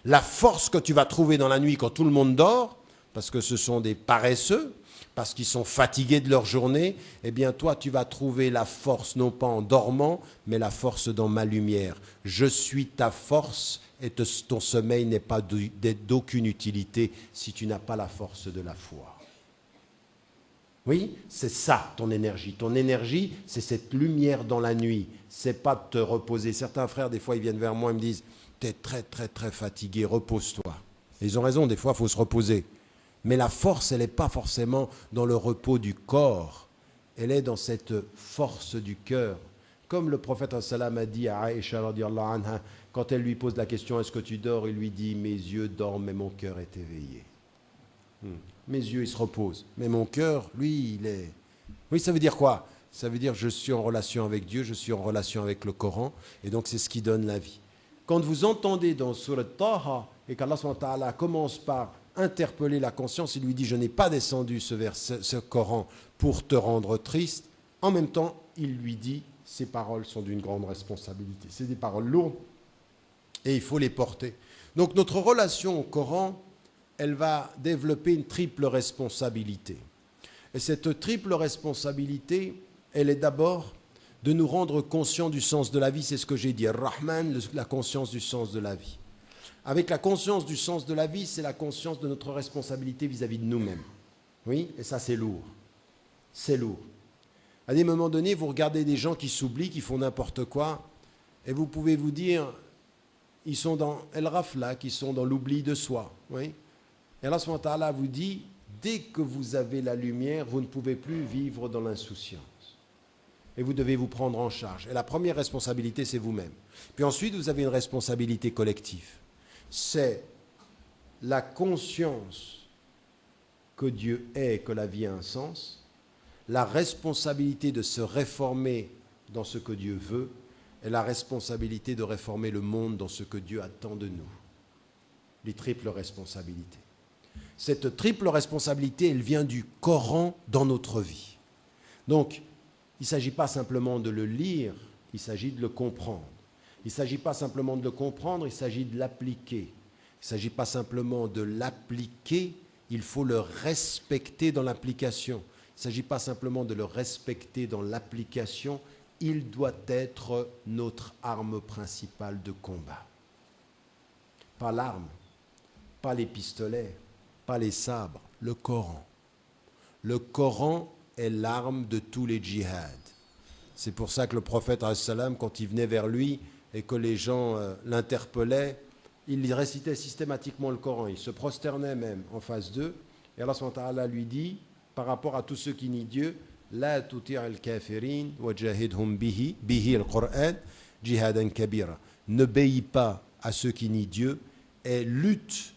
C: La force que tu vas trouver dans la nuit quand tout le monde dort, parce que ce sont des paresseux, parce qu'ils sont fatigués de leur journée, eh bien toi tu vas trouver la force non pas en dormant, mais la force dans ma lumière. Je suis ta force et ton sommeil n'est pas d'aucune utilité si tu n'as pas la force de la foi. Oui, c'est ça ton énergie. Ton énergie, c'est cette lumière dans la nuit. C'est pas de te reposer. Certains frères, des fois, ils viennent vers moi et me disent « Tu es très, très, très fatigué, repose-toi ». Ils ont raison, des fois, il faut se reposer. Mais la force, elle n'est pas forcément dans le repos du corps. Elle est dans cette force du cœur. Comme le prophète sallam a dit à Aïcha, anha, quand elle lui pose la question « Est-ce que tu dors ?» Il lui dit « Mes yeux dorment, mais mon cœur est éveillé. » Mes yeux, ils se reposent. Mais mon cœur, lui, il est... Oui, ça veut dire quoi? Ça veut dire je suis en relation avec Dieu, je suis en relation avec le Coran, et donc c'est ce qui donne la vie. Quand vous entendez dans Surat Taha, et qu'Allah SWT commence par interpeller la conscience, il lui dit « Je n'ai pas descendu ce Coran pour te rendre triste », en même temps, il lui dit « Ces paroles sont d'une grande responsabilité. C'est des paroles lourdes, et il faut les porter. » Donc notre relation au Coran, elle va développer une triple responsabilité. Et cette triple responsabilité, elle est d'abord de nous rendre conscients du sens de la vie, c'est ce que j'ai dit, Rahman, la conscience du sens de la vie. Avec la conscience du sens de la vie, c'est la conscience de notre responsabilité vis-à-vis de nous-mêmes. Oui, et ça c'est lourd. C'est lourd. À des moments donnés, vous regardez des gens qui s'oublient, qui font n'importe quoi, et vous pouvez vous dire, ils sont dans El-Rafla, qui sont dans l'oubli de soi. Oui. Et Allah subhanahu wa ta'ala vous dit, dès que vous avez la lumière, vous ne pouvez plus vivre dans l'insouciance. Et vous devez vous prendre en charge. Et la première responsabilité, c'est vous-même. Puis ensuite, vous avez une responsabilité collective. C'est la conscience que Dieu est et que la vie a un sens, la responsabilité de se réformer dans ce que Dieu veut, et la responsabilité de réformer le monde dans ce que Dieu attend de nous. Les triples responsabilités. Cette triple responsabilité, elle vient du Coran dans notre vie. Donc, il ne s'agit pas simplement de le lire, il s'agit de le comprendre. Il ne s'agit pas simplement de le comprendre, il s'agit de l'appliquer. Il ne s'agit pas simplement de l'appliquer, il faut le respecter dans l'application. Il ne s'agit pas simplement de le respecter dans l'application, il doit être notre arme principale de combat. Pas l'arme, pas les pistolets, pas les sabres, le Coran. Le Coran est l'arme de tous les djihad. C'est pour ça que le prophète, quand il venait vers lui et que les gens l'interpellaient, il récitait systématiquement le Coran. Il se prosternait même en face d'eux. Et Allah SWT lui dit, par rapport à tous ceux qui nient Dieu, La tuti' al-kafirin wa jahidhum bihi al-Qur'an jihadan kabira. N'obéis pas à ceux qui nient Dieu et lutte,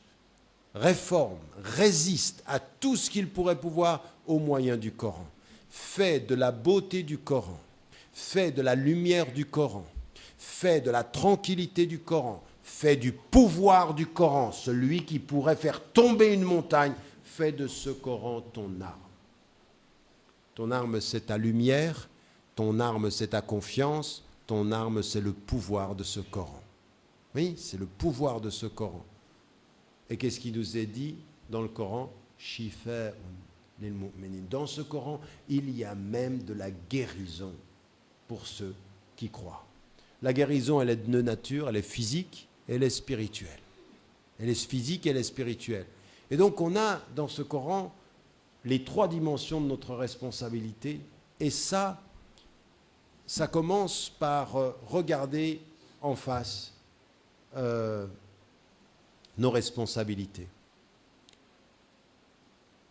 C: réforme, résiste à tout ce qu'il pourrait pouvoir au moyen du Coran. Fais de la beauté du Coran, fais de la lumière du Coran, fais de la tranquillité du Coran, fais du pouvoir du Coran, celui qui pourrait faire tomber une montagne, fais de ce Coran ton arme. Ton arme, c'est ta lumière, ton arme, c'est ta confiance, ton arme, c'est le pouvoir de ce Coran. Oui, c'est le pouvoir de ce Coran. Et qu'est-ce qui nous est dit dans le Coran? Shifa'un lil mu'minin. Dans ce Coran, il y a même de la guérison pour ceux qui croient. La guérison, elle est de nature, elle est physique, elle est spirituelle. Elle est physique, elle est spirituelle. Et donc on a dans ce Coran les trois dimensions de notre responsabilité. Et ça commence par regarder en face nos responsabilités.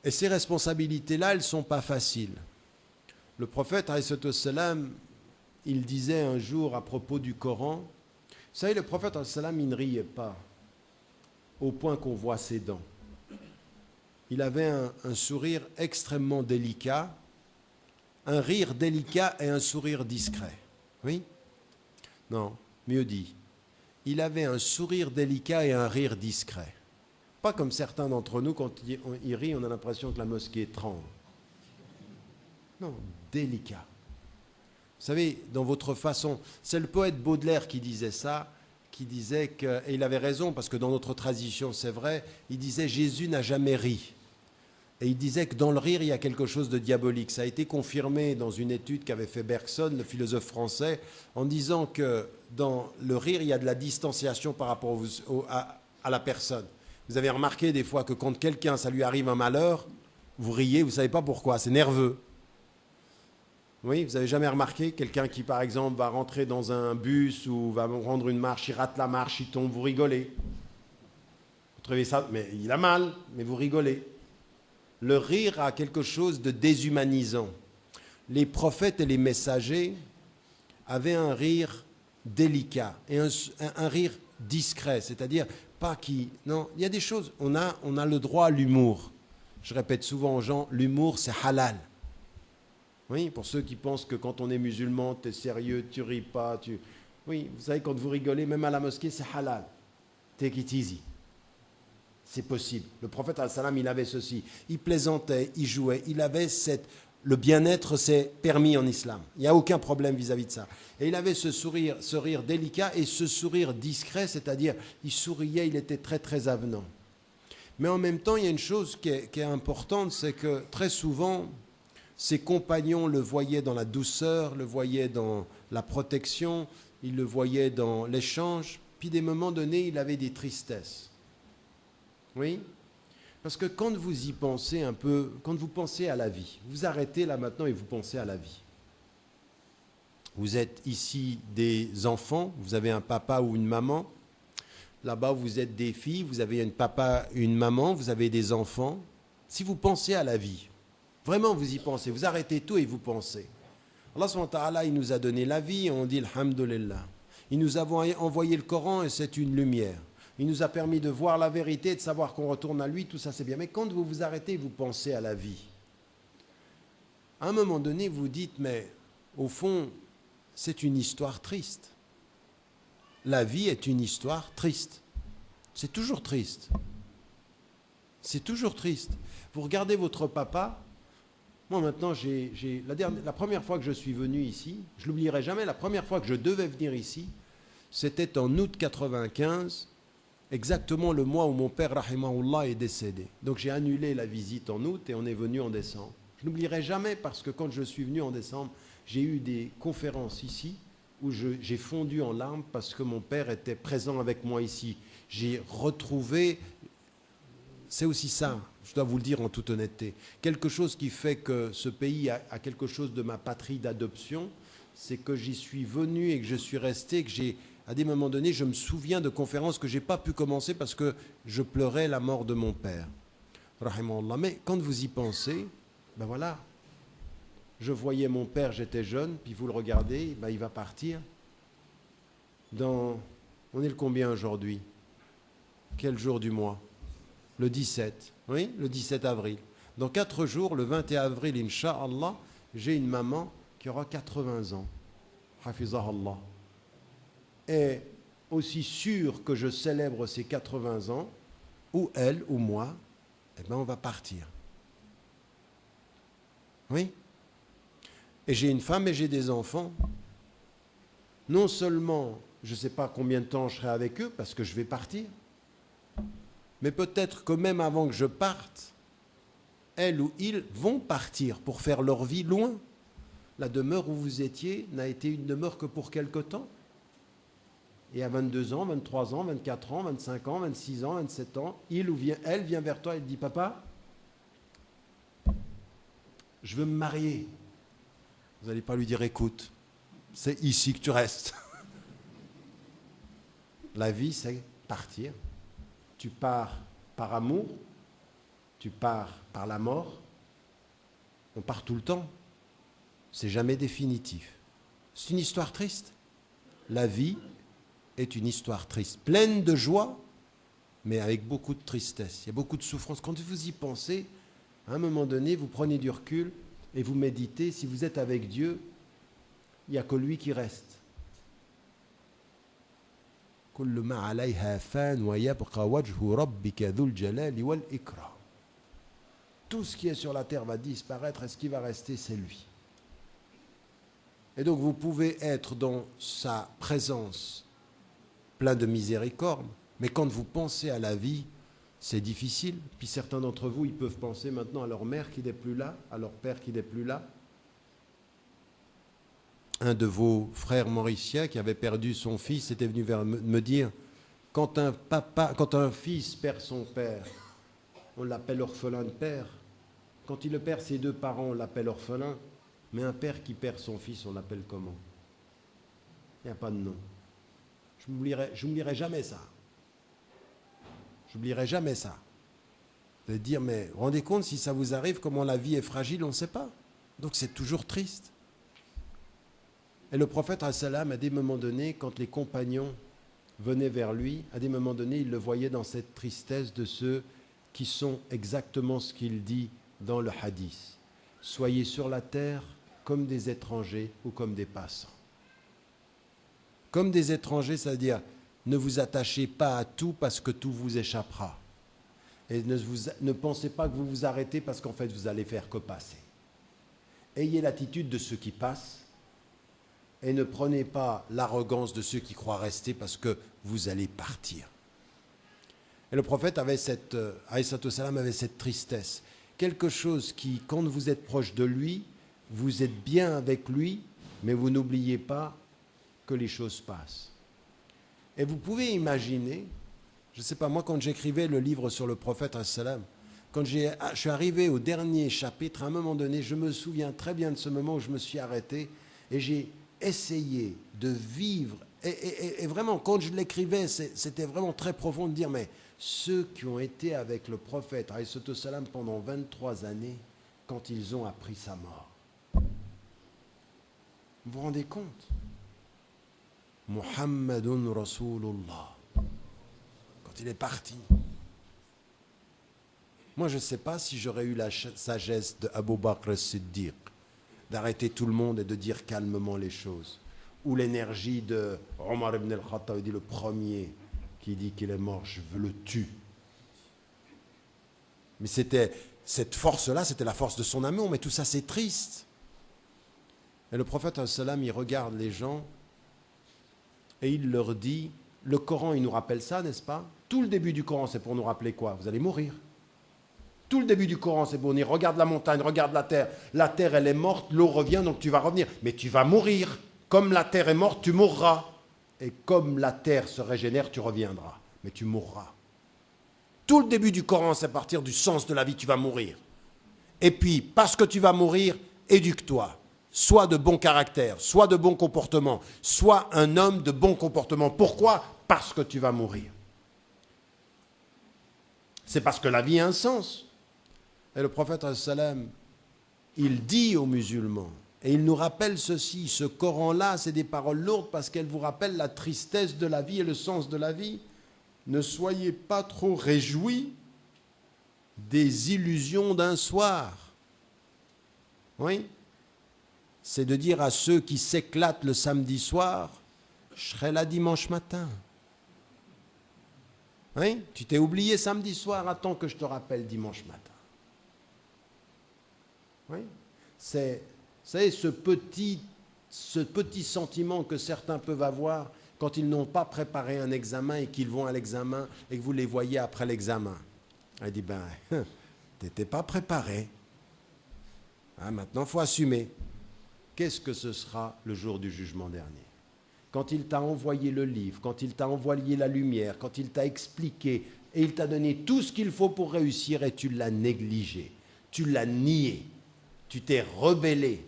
C: Et ces responsabilités-là, elles ne sont pas faciles. Le prophète, alayhi salam, il disait un jour à propos du Coran, vous savez, le prophète, alayhi salam, il ne riait pas au point qu'on voit ses dents. Il avait un sourire extrêmement délicat, un rire délicat et un sourire discret. Oui? Non, mieux dit. Il avait un sourire délicat et un rire discret. Pas comme certains d'entre nous, quand il rit, on a l'impression que la mosquée tremble. Non, délicat. savez, dans votre façon, c'est le poète Baudelaire qui disait ça, qui disait que, et il avait raison, parce que dans notre tradition, c'est vrai, il disait Jésus n'a jamais ri. Et il disait que dans le rire, il y a quelque chose de diabolique. Ça a été confirmé dans une étude qu'avait fait Bergson, le philosophe français, en disant que dans le rire, il y a de la distanciation par rapport à la personne. Vous avez remarqué des fois que quand quelqu'un, ça lui arrive un malheur, vous riez, vous ne savez pas pourquoi, c'est nerveux. Oui, vous n'avez jamais remarqué quelqu'un qui, par exemple, va rentrer dans un bus ou va rendre une marche, il rate la marche, il tombe, vous rigolez. Vous trouvez ça, mais il a mal, mais vous rigolez. Le rire a quelque chose de déshumanisant. Les prophètes et les messagers avaient un rire délicat et un rire discret, c'est-à-dire pas qui... Non, il y a des choses, on a le droit à l'humour. Je répète souvent aux gens, l'humour c'est halal. Oui, pour ceux qui pensent que quand on est musulman, tu es sérieux, tu ris pas, Oui, vous savez, quand vous rigolez, même à la mosquée, c'est halal. Take it easy. C'est possible. Le prophète, il avait ceci. Il plaisantait, il jouait, il avait le bien-être, c'est permis en islam. Il n'y a aucun problème vis-à-vis de ça. Et il avait ce rire délicat et ce sourire discret, c'est-à-dire, il souriait, il était très, très avenant. Mais en même temps, il y a une chose qui est importante, c'est que très souvent, ses compagnons le voyaient dans la douceur, le voyaient dans la protection, ils le voyaient dans l'échange. Puis, des moments donnés, il avait des tristesses. Oui, parce que quand vous y pensez un peu, quand vous pensez à la vie, vous arrêtez là maintenant et vous pensez à la vie. Vous êtes ici des enfants, vous avez un papa ou une maman. Là-bas, vous êtes des filles, vous avez un papa, une maman, vous avez des enfants. Si vous pensez à la vie, vraiment vous y pensez, vous arrêtez tout et vous pensez. Allah subhanahu wa ta'ala, il nous a donné la vie et on dit alhamdulillah. Il nous a envoyé le Coran et c'est une lumière. Il nous a permis de voir la vérité, de savoir qu'on retourne à lui, tout ça c'est bien. Mais quand vous vous arrêtez, vous pensez à la vie. À un moment donné, vous dites, mais au fond, c'est une histoire triste. La vie est une histoire triste. C'est toujours triste. C'est toujours triste. Vous regardez votre papa. Moi maintenant, la première fois que je suis venu ici, je ne l'oublierai jamais, la première fois que je devais venir ici, c'était en août 95, exactement le mois où mon père, rahimahullah, est décédé. Donc j'ai annulé la visite en août et on est venu en décembre. Je n'oublierai jamais parce que quand je suis venu en décembre, j'ai eu des conférences ici où j'ai fondu en larmes parce que mon père était présent avec moi ici. J'ai retrouvé, c'est aussi ça, je dois vous le dire en toute honnêteté, quelque chose qui fait que ce pays a quelque chose de ma patrie d'adoption, c'est que j'y suis venu et que je suis resté, que à des moments donnés, je me souviens de conférences que je n'ai pas pu commencer parce que je pleurais la mort de mon père. Rahimahullah. Mais quand vous y pensez, ben voilà, je voyais mon père, j'étais jeune, puis vous le regardez, ben il va partir. On est le combien aujourd'hui? Quel jour du mois? Le 17. Oui, le 17 avril. Dans 4 jours, le 21 avril, Inch'Allah, j'ai une maman qui aura 80 ans. Hafizahallah. Et aussi sûr que je célèbre ses 80 ans, ou elle, ou moi, eh bien on va partir. Oui. Et j'ai une femme et j'ai des enfants. Non seulement, je ne sais pas combien de temps je serai avec eux, parce que je vais partir, mais peut-être que même avant que je parte, elles ou ils vont partir pour faire leur vie loin. La demeure où vous étiez n'a été une demeure que pour quelque temps. Et à 22 ans, 23 ans, 24 ans, 25 ans, 26 ans, 27 ans, elle vient vers toi et te dit « Papa, je veux me marier. » Vous n'allez pas lui dire « Écoute, c'est ici que tu restes. » La vie, c'est partir. Tu pars par amour, tu pars par la mort. On part tout le temps. C'est jamais définitif. C'est une histoire triste. La vie est une histoire triste, pleine de joie, mais avec beaucoup de tristesse. Il y a beaucoup de souffrance. Quand vous y pensez, à un moment donné, vous prenez du recul et vous méditez. Si vous êtes avec Dieu, il n'y a que lui qui reste. Tout ce qui est sur la terre va disparaître et ce qui va rester, c'est lui. Et donc vous pouvez être dans sa présence plein de miséricorde, mais quand vous pensez à la vie, c'est difficile. Puis certains d'entre vous, ils peuvent penser maintenant à leur mère qui n'est plus là, à leur père qui n'est plus là. Un de vos frères mauriciens qui avait perdu son fils était venu vers me dire, quand un fils perd son père, on l'appelle orphelin de père. Quand il perd ses deux parents, on l'appelle orphelin. Mais un père qui perd son fils, on l'appelle comment? Il n'y a pas de nom. Je n'oublierai jamais ça. J'oublierai jamais ça. De dire, mais rendez compte, si ça vous arrive, comment la vie est fragile, on ne sait pas. Donc c'est toujours triste. Et le prophète, à des moments donnés, quand les compagnons venaient vers lui, à des moments donnés, il le voyait dans cette tristesse de ceux qui sont exactement ce qu'il dit dans le hadith. Soyez sur la terre comme des étrangers ou comme des passants. Comme des étrangers, c'est-à-dire ne vous attachez pas à tout parce que tout vous échappera. Et ne pensez pas que vous vous arrêtez parce qu'en fait vous allez faire que passer. Ayez l'attitude de ceux qui passent et ne prenez pas l'arrogance de ceux qui croient rester parce que vous allez partir. Et le prophète avait cette tristesse. Quelque chose qui, quand vous êtes proche de lui, vous êtes bien avec lui, mais vous n'oubliez pas que les choses passent. Et vous pouvez imaginer, je ne sais pas, moi quand j'écrivais le livre sur le prophète, quand je suis arrivé au dernier chapitre, à un moment donné, je me souviens très bien de ce moment où je me suis arrêté et j'ai essayé de vivre. Et vraiment, quand je l'écrivais, c'était vraiment très profond de dire, mais ceux qui ont été avec le prophète, pendant 23 années, quand ils ont appris sa mort. Vous vous rendez compte? Muhammadun Rasulullah. Quand il est parti. Moi, je ne sais pas si j'aurais eu la sagesse de Abu Bakr as-Siddiq d'arrêter tout le monde et de dire calmement les choses. Ou l'énergie de Omar ibn al-Khattab, il dit le premier qui dit qu'il est mort, je veux le tuer. Mais c'était cette force-là, c'était la force de son amour, mais tout ça c'est triste. Et le prophète, il regarde les gens et il leur dit, le Coran, il nous rappelle ça, n'est-ce pas? Tout le début du Coran, c'est pour nous rappeler quoi? Vous allez mourir. Tout le début du Coran, c'est pour nous dire, regarde la montagne, regarde la terre. La terre, elle est morte, l'eau revient, donc tu vas revenir. Mais tu vas mourir. Comme la terre est morte, tu mourras. Et comme la terre se régénère, tu reviendras. Mais tu mourras. Tout le début du Coran, c'est à partir du sens de la vie, tu vas mourir. Et puis, parce que tu vas mourir, éduque-toi. Sois de bon caractère, sois de bon comportement, sois un homme de bon comportement. Pourquoi? Parce que tu vas mourir. C'est parce que la vie a un sens. Et le prophète, il dit aux musulmans, et il nous rappelle ceci, ce Coran-là, c'est des paroles lourdes parce qu'elles vous rappellent la tristesse de la vie et le sens de la vie. Ne soyez pas trop réjouis des illusions d'un soir. Oui? C'est de dire à ceux qui s'éclatent le samedi soir, je serai là dimanche matin. Oui? Tu t'es oublié samedi soir, attends que je te rappelle dimanche matin. Oui? C'est ce petit sentiment que certains peuvent avoir quand ils n'ont pas préparé un examen et qu'ils vont à l'examen et que vous les voyez après l'examen. Elle dit, ben, tu n'étais pas préparé. Hein, maintenant, il faut assumer. Qu'est-ce que ce sera le jour du jugement dernier? Quand il t'a envoyé le livre, quand il t'a envoyé la lumière, quand il t'a expliqué et il t'a donné tout ce qu'il faut pour réussir et tu l'as négligé, tu l'as nié, tu t'es rebellé,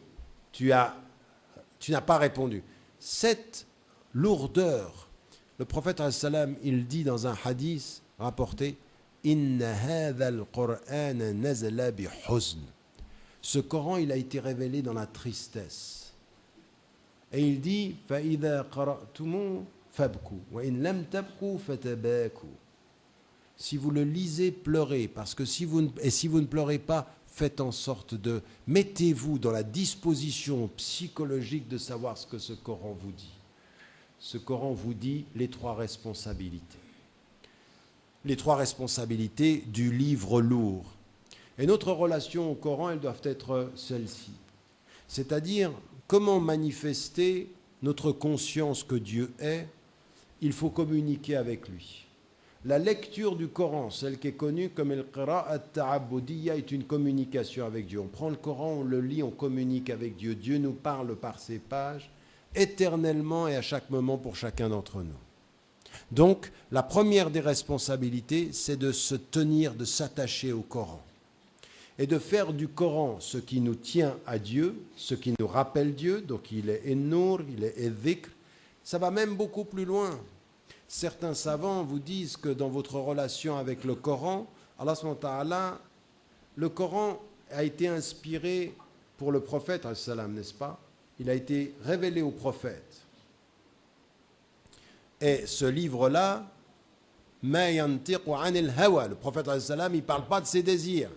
C: tu n'as pas répondu. Cette lourdeur, le prophète il dit dans un hadith rapporté, Inna hadha al-Qur'an nazala bi huzn. Ce Coran, il a été révélé dans la tristesse. Et il dit, فَإِذَا قَرَأْتُمُوا فَابْكُوا وَإِنْ لَمْ تَبْكُوا فَتَبَاكُوا. Si vous le lisez, pleurez, parce que si vous ne pleurez pas, faites en sorte de... Mettez-vous dans la disposition psychologique de savoir ce que ce Coran vous dit. Ce Coran vous dit les trois responsabilités. Les trois responsabilités du livre lourd. Et notre relation au Coran, elles doivent être celles-ci. C'est-à-dire, comment manifester notre conscience que Dieu est? Il faut communiquer avec lui. La lecture du Coran, celle qui est connue comme le qira'at ta'abbudiyya, est une communication avec Dieu. On prend le Coran, on le lit, on communique avec Dieu. Dieu nous parle par ces pages, éternellement et à chaque moment pour chacun d'entre nous. Donc, la première des responsabilités, c'est de se tenir, de s'attacher au Coran. Et de faire du Coran ce qui nous tient à Dieu, ce qui nous rappelle Dieu. Donc, il est en-nour, il est en-dhikr. Ça va même beaucoup plus loin. Certains savants vous disent que dans votre relation avec le Coran, Allah subhanahu wa ta'ala, le Coran a été inspiré pour le prophète, n'est-ce pas? Il a été révélé au prophète. Et ce livre-là, Ma yantiqu anil hawa, le prophète, il ne parle pas de ses désirs.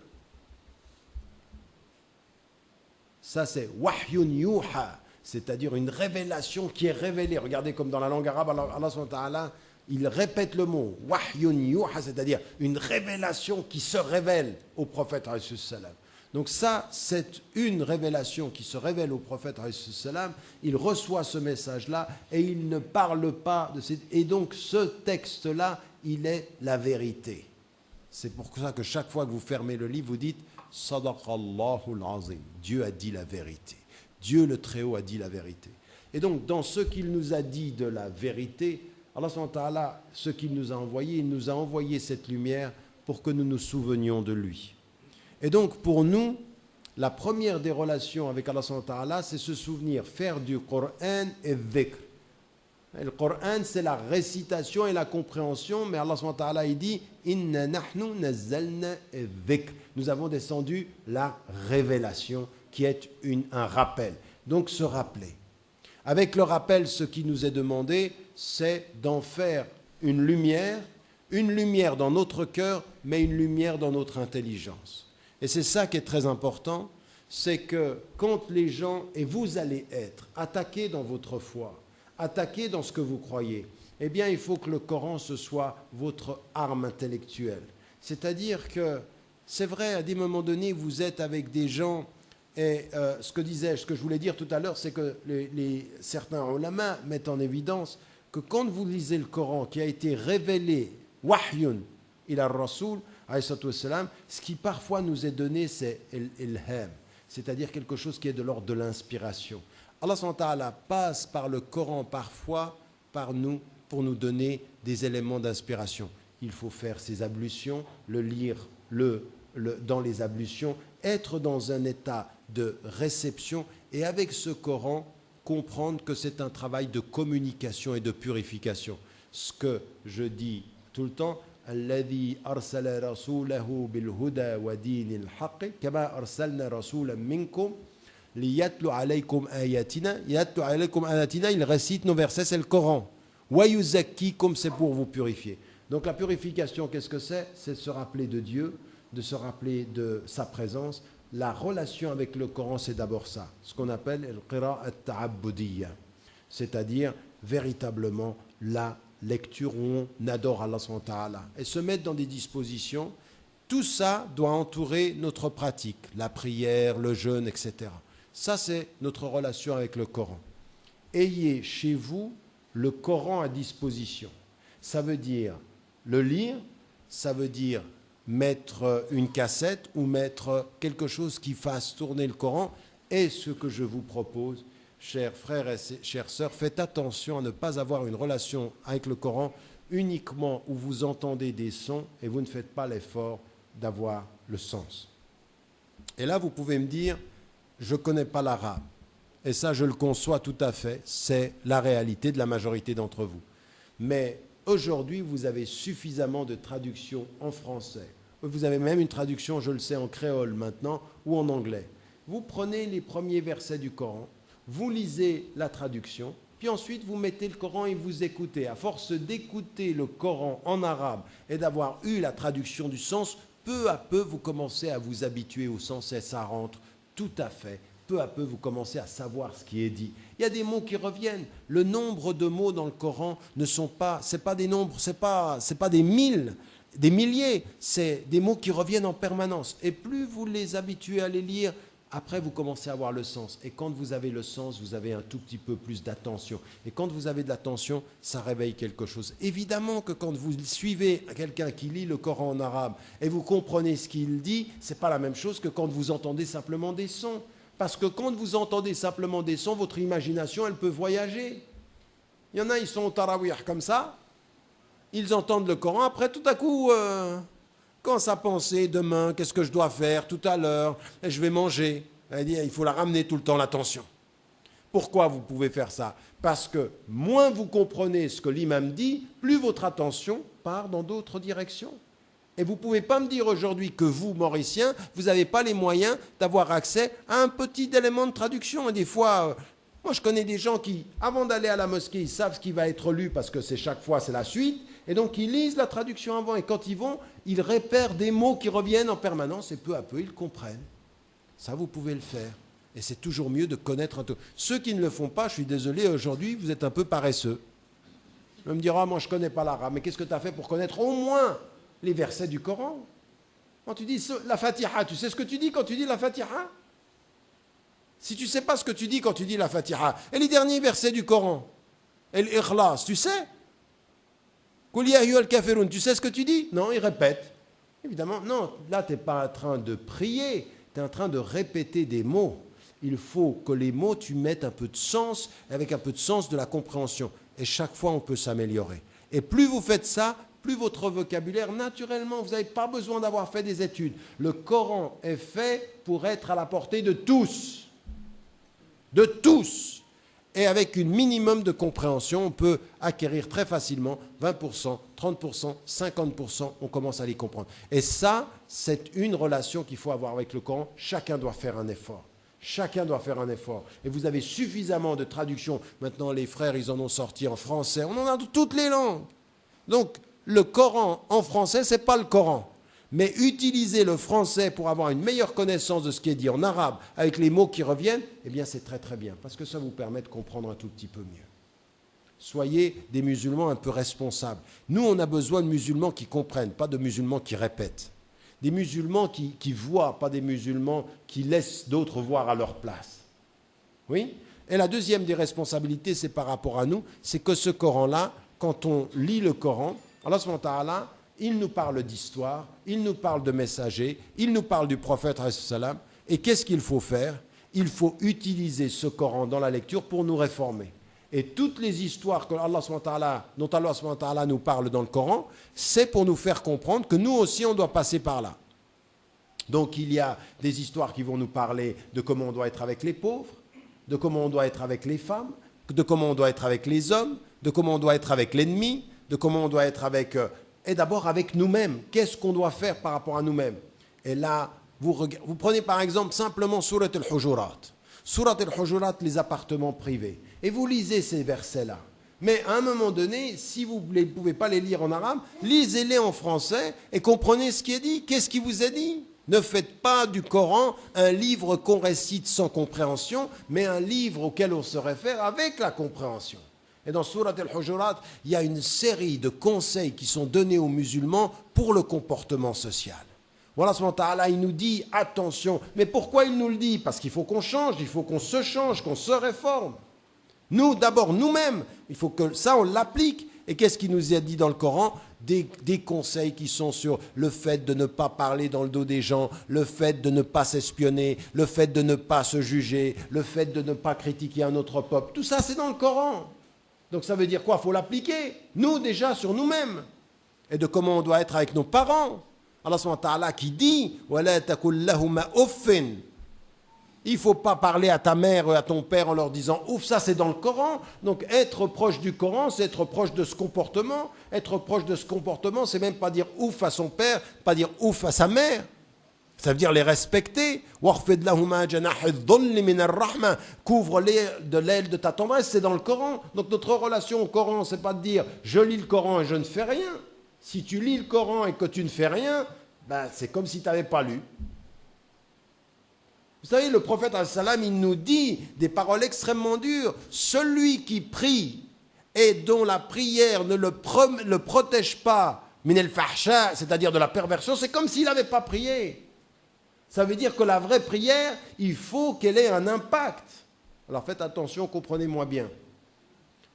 C: Ça, c'est wahyun yuha, c'est-à-dire une révélation qui est révélée. Regardez comme dans la langue arabe, Allah subhanahu wa ta'ala, il répète le mot wahyun yuha, c'est-à-dire une révélation qui se révèle au prophète alayhi salam. Donc ça, c'est une révélation qui se révèle au prophète alayhi salam. Il reçoit ce message-là et il ne parle pas de cette... Et donc ce texte-là, il est la vérité. C'est pour ça que chaque fois que vous fermez le livre, vous dites Sadaqallahu al-azim. Dieu a dit la vérité. Dieu le Très-Haut a dit la vérité. Et donc dans ce qu'il nous a dit de la vérité, Allah subhanahu wa ta'ala, ce qu'il nous a envoyé, il nous a envoyé cette lumière pour que nous nous souvenions de lui. Et donc pour nous, la première des relations avec Allah subhanahu wa ta'ala, c'est se souvenir, faire du Coran et dhikr. Le Coran, c'est la récitation et la compréhension, mais Allah subhanahu wa ta'ala, il dit Inna nahnu nazzalna dhikr. Nous avons descendu la révélation qui est un rappel. Donc se rappeler. Avec le rappel, ce qui nous est demandé, c'est d'en faire une lumière dans notre cœur, mais une lumière dans notre intelligence. Et c'est ça qui est très important, c'est que quand les gens, et vous allez être attaqués dans votre foi, attaqués dans ce que vous croyez, eh bien il faut que le Coran, ce soit votre arme intellectuelle. C'est-à-dire que, c'est vrai, à des moments donnés, vous êtes avec des gens, et ce que je voulais dire tout à l'heure, c'est que certains ulama mettent en évidence que quand vous lisez le Coran qui a été révélé, wahyun ila rasoul, ce qui parfois nous est donné, c'est l'ilham, c'est-à-dire quelque chose qui est de l'ordre de l'inspiration. Allah subhanahu wa ta'ala passe par le Coran parfois par nous pour nous donner des éléments d'inspiration. Il faut faire ses ablutions, le lire dans les ablutions, être dans un état de réception et avec ce Coran comprendre que c'est un travail de communication et de purification. Ce que je dis tout le temps, الذي أرسل رسوله بالهدى ودين الحق كما أرسلنا رسولا منكم ليتلو عليكم آياتنا يتلو عليكم آياتنا. Il récite nos versets, c'est le Coran. ويزكيكم, c'est pour vous purifier. Donc la purification, qu'est-ce que c'est? C'est de se rappeler de Dieu, de se rappeler de sa présence. La relation avec le Coran, c'est d'abord ça, ce qu'on appelle le qira'at ta'abbudiyya, c'est-à-dire véritablement la lecture où on adore Allah subhanahu wa ta'ala et se mettre dans des dispositions. Tout ça doit entourer notre pratique, la prière, le jeûne, etc. Ça, c'est notre relation avec le Coran. Ayez chez vous le Coran à disposition. Ça veut dire le lire, ça veut dire mettre une cassette ou mettre quelque chose qui fasse tourner le Coran. Et ce que je vous propose, chers frères et chères sœurs, faites attention à ne pas avoir une relation avec le Coran uniquement où vous entendez des sons et vous ne faites pas l'effort d'avoir le sens. Et là, vous pouvez me dire, je ne connais pas l'arabe. Et ça, je le conçois tout à fait. C'est la réalité de la majorité d'entre vous. Mais aujourd'hui, vous avez suffisamment de traductions en français. Vous avez même une traduction, je le sais, en créole maintenant ou en anglais. Vous prenez les premiers versets du Coran, vous lisez la traduction, puis ensuite vous mettez le Coran et vous écoutez. À force d'écouter le Coran en arabe et d'avoir eu la traduction du sens, peu à peu vous commencez à vous habituer au sens et ça rentre tout à fait. Peu à peu vous commencez à savoir ce qui est dit. Il y a des mots qui reviennent. Le nombre de mots dans le Coran ne sont pas, c'est pas des nombres, c'est pas des milliers, c'est des mots qui reviennent en permanence. Et plus vous les habituez à les lire Après, vous commencez à avoir le sens. Et quand vous avez le sens, vous avez un tout petit peu plus d'attention. Et quand vous avez de l'attention, ça réveille quelque chose. Évidemment que quand vous suivez quelqu'un qui lit le Coran en arabe et vous comprenez ce qu'il dit, ce n'est pas la même chose que quand vous entendez simplement des sons. Parce que quand vous entendez simplement des sons, votre imagination, elle peut voyager. Il y en a, ils sont au tarawih comme ça, ils entendent le Coran, après tout à coup, commencent à penser, demain, qu'est-ce que je dois faire, tout à l'heure, je vais manger. Il faut la ramener tout le temps, l'attention. Pourquoi vous pouvez faire ça? Parce que moins vous comprenez ce que l'imam dit, plus votre attention part dans d'autres directions. Et vous ne pouvez pas me dire aujourd'hui que vous, Mauriciens, vous n'avez pas les moyens d'avoir accès à un petit élément de traduction. Et des fois, moi je connais des gens qui, avant d'aller à la mosquée, ils savent ce qui va être lu parce que c'est chaque fois, c'est la suite. Et donc ils lisent la traduction avant. Et quand ils vont, ils repèrent des mots qui reviennent en permanence et peu à peu, ils comprennent. Ça, vous pouvez le faire. Et c'est toujours mieux de connaître un peu. Ceux qui ne le font pas, je suis désolé, aujourd'hui, vous êtes un peu paresseux. On me dira, moi je ne connais pas l'arabe. Mais qu'est-ce que tu as fait pour connaître au moins les versets du Coran? Quand tu dis la Fatiha, tu sais ce que tu dis quand tu dis la Fatiha? Si tu ne sais pas ce que tu dis quand tu dis la Fatiha, et les derniers versets du Coran, et l'Ikhlas, tu sais? Qul ya ayyuhal kafirun, tu sais ce que tu dis? Non, il répète. Évidemment, non, là tu n'es pas en train de prier, tu es en train de répéter des mots. Il faut que les mots, tu mettes un peu de sens, avec un peu de sens de la compréhension. Et chaque fois, on peut s'améliorer. Et plus vous faites ça, plus votre vocabulaire, naturellement, vous n'avez pas besoin d'avoir fait des études. Le Coran est fait pour être à la portée de tous. De tous. Et avec un minimum de compréhension, on peut acquérir très facilement 20%, 30%, 50%, on commence à les comprendre. Et ça, c'est une relation qu'il faut avoir avec le Coran. Chacun doit faire un effort. Chacun doit faire un effort. Et vous avez suffisamment de traductions. Maintenant, les frères, ils en ont sorti en français. On en a de toutes les langues. Donc, le Coran en français, ce n'est pas le Coran. Mais utiliser le français pour avoir une meilleure connaissance de ce qui est dit en arabe, avec les mots qui reviennent, eh bien c'est très très bien, parce que ça vous permet de comprendre un tout petit peu mieux. Soyez des musulmans un peu responsables. Nous, on a besoin de musulmans qui comprennent, pas de musulmans qui répètent. Des musulmans qui voient, pas des musulmans qui laissent d'autres voir à leur place. Oui? Et la deuxième des responsabilités, c'est par rapport à nous, c'est que ce Coran-là, quand on lit le Coran, Allah subhanahu wa ta'ala, il nous parle d'histoire, il nous parle de messagers, il nous parle du prophète, et qu'est-ce qu'il faut faire? Il faut utiliser ce Coran dans la lecture pour nous réformer. Et toutes les histoires que Allah subhanahu wa ta'ala, dont Allah subhanahu wa ta'ala nous parle dans le Coran, c'est pour nous faire comprendre que nous aussi, on doit passer par là. Donc il y a des histoires qui vont nous parler de comment on doit être avec les pauvres, de comment on doit être avec les femmes, de comment on doit être avec les hommes, de comment on doit être avec l'ennemi, de comment on doit être avec... et d'abord avec nous-mêmes. Qu'est-ce qu'on doit faire par rapport à nous-mêmes? Et là, vous prenez par exemple simplement Surat al-Hujurat. Surat al-Hujurat, les appartements privés. Et vous lisez ces versets-là. Mais à un moment donné, si vous ne pouvez pas les lire en arabe, lisez-les en français et comprenez ce qui est dit. Qu'est-ce qui vous est dit? Ne faites pas du Coran un livre qu'on récite sans compréhension, mais un livre auquel on se réfère avec la compréhension. Et dans Surat al-Hujurat, il y a une série de conseils qui sont donnés aux musulmans pour le comportement social. Voilà, subhanahu wa ta'ala, il nous dit attention. Mais pourquoi il nous le dit? Parce qu'il faut qu'on change, il faut qu'on se change, qu'on se réforme. Nous, d'abord, nous-mêmes, il faut que ça, on l'applique. Et qu'est-ce qu'il nous a dit dans le Coran? Des conseils qui sont sur le fait de ne pas parler dans le dos des gens, le fait de ne pas s'espionner, le fait de ne pas se juger, le fait de ne pas critiquer un autre peuple. Tout ça, c'est dans le Coran. Donc ça veut dire quoi? Il faut l'appliquer, nous déjà, sur nous-mêmes. Et de comment on doit être avec nos parents. Allah subhanahu wa ta'ala qui dit « Wala takul lahuma uffin » Il ne faut pas parler à ta mère ou à ton père en leur disant « Ouf », ça c'est dans le Coran. Donc être proche du Coran, c'est être proche de ce comportement. Être proche de ce comportement, c'est même pas dire « ouf » à son père, pas dire « ouf » à sa mère. Ça veut dire les respecter. Couvre-les de l'aile de ta tendresse, c'est dans le Coran. Donc notre relation au Coran, c'est pas de dire je lis le Coran et je ne fais rien. Si tu lis le Coran et que tu ne fais rien, ben, c'est comme si tu n'avais pas lu. Vous savez, le prophète il nous dit des paroles extrêmement dures. Celui qui prie et dont la prière ne le protège pas, min al-fahsha, c'est-à-dire de la perversion, c'est comme s'il n'avait pas prié. Ça veut dire que la vraie prière, il faut qu'elle ait un impact. Alors faites attention, comprenez-moi bien.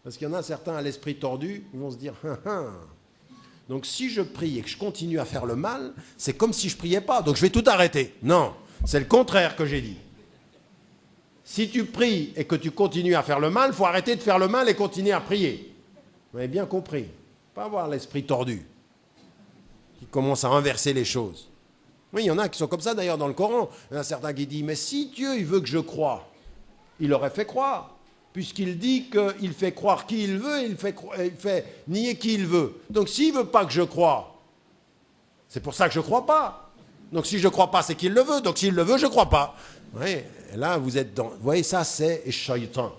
C: Parce qu'il y en a certains à l'esprit tordu, ils vont se dire, donc si je prie et que je continue à faire le mal, c'est comme si je ne priais pas, donc je vais tout arrêter. Non, c'est le contraire que j'ai dit. Si tu pries et que tu continues à faire le mal, il faut arrêter de faire le mal et continuer à prier. Vous avez bien compris. Pas avoir l'esprit tordu qui commence à inverser les choses. Oui, il y en a qui sont comme ça d'ailleurs dans le Coran. Il y en a certains qui disent, mais si Dieu il veut que je croie, il aurait fait croire. Puisqu'il dit qu'il fait croire qui il veut, il fait nier qui il veut. Donc s'il ne veut pas que je croie, c'est pour ça que je ne crois pas. Donc si je ne crois pas, c'est qu'il le veut. Donc s'il le veut, je ne crois pas. Oui, et là, vous êtes dans... Vous voyez, ça, c'est Shaitan.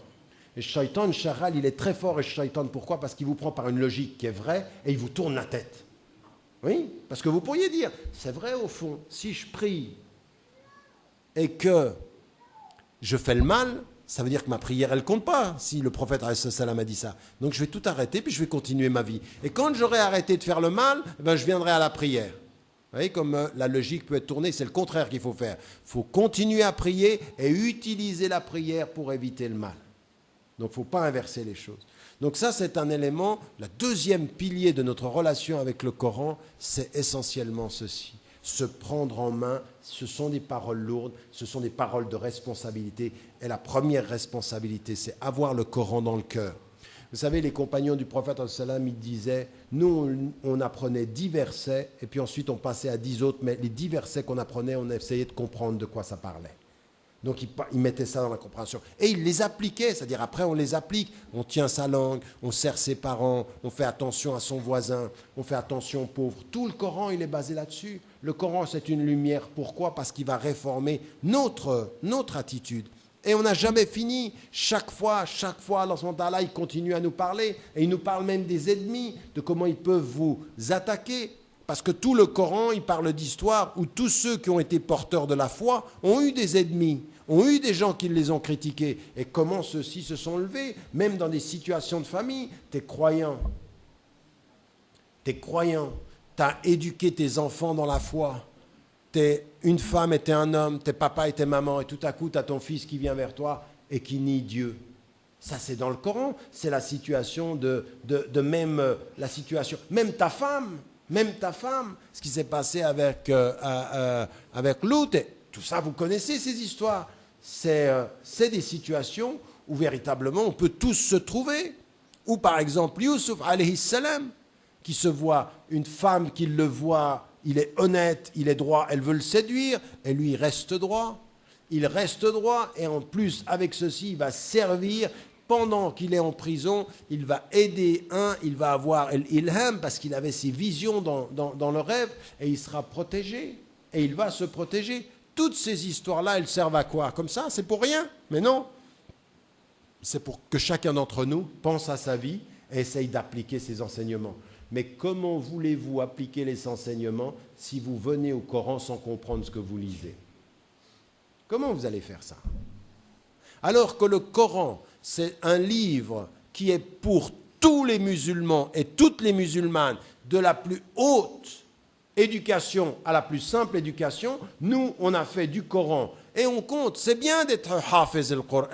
C: Et Shaitan, Charal, il est très fort, et Shaitan, pourquoi? Parce qu'il vous prend par une logique qui est vraie, et il vous tourne la tête. Oui, parce que vous pourriez dire, c'est vrai au fond, si je prie et que je fais le mal, ça veut dire que ma prière, elle ne compte pas, si le prophète salam a dit ça. Donc je vais tout arrêter, puis je vais continuer ma vie. Et quand j'aurai arrêté de faire le mal, je viendrai à la prière. Vous voyez comme la logique peut être tournée, c'est le contraire qu'il faut faire. Il faut continuer à prier et utiliser la prière pour éviter le mal. Donc il ne faut pas inverser les choses. Donc ça, c'est un élément, le deuxième pilier de notre relation avec le Coran, c'est essentiellement ceci. Se prendre en main, ce sont des paroles lourdes, ce sont des paroles de responsabilité. Et la première responsabilité, c'est avoir le Coran dans le cœur. Vous savez, les compagnons du prophète, ils disaient, nous, on apprenait 10 versets, et puis ensuite on passait à 10 autres, mais les 10 versets qu'on apprenait, on essayait de comprendre de quoi ça parlait. Donc ils mettaient ça dans la compréhension. Et ils les appliquaient, c'est-à-dire après on les applique, on tient sa langue, on sert ses parents, on fait attention à son voisin, on fait attention aux pauvres. Tout le Coran, il est basé là-dessus. Le Coran, c'est une lumière. Pourquoi? Parce qu'il va réformer notre attitude. Et on n'a jamais fini. Chaque fois, Allah subhanahu wa ta'ala, il continue à nous parler. Et il nous parle même des ennemis, de comment ils peuvent vous attaquer. Parce que tout le Coran, il parle d'histoire où tous ceux qui ont été porteurs de la foi ont eu des ennemis, ont eu des gens qui les ont critiqués. Et comment ceux-ci se sont levés, même dans des situations de famille. T'es croyant, t'as éduqué tes enfants dans la foi. T'es une femme et t'es un homme, t'es papa et t'es maman, et tout à coup, t'as ton fils qui vient vers toi et qui nie Dieu. Ça, c'est dans le Coran. C'est la situation la situation. Même ta femme, ce qui s'est passé avec Lot, tout ça, vous connaissez ces histoires. C'est des situations où véritablement on peut tous se trouver. Ou par exemple, Youssouf alayhi salam, qui se voit, une femme qui le voit, il est honnête, il est droit, elle veut le séduire, et lui il reste droit. Il reste droit, et en plus, avec ceci, il va servir. Pendant qu'il est en prison, il va aider il va avoir l'ilham, parce qu'il avait ses visions dans le rêve, et il sera protégé, et il va se protéger. Toutes ces histoires-là, elles servent à quoi? Comme ça, c'est pour rien? Mais non. C'est pour que chacun d'entre nous pense à sa vie et essaye d'appliquer ces enseignements. Mais comment voulez-vous appliquer les enseignements si vous venez au Coran sans comprendre ce que vous lisez? Comment vous allez faire ça? Alors que le Coran, c'est un livre qui est pour tous les musulmans et toutes les musulmanes, de la plus haute éducation à la plus simple éducation. Nous, on a fait du Coran et on compte. C'est bien d'être hafiz al-Qur'an.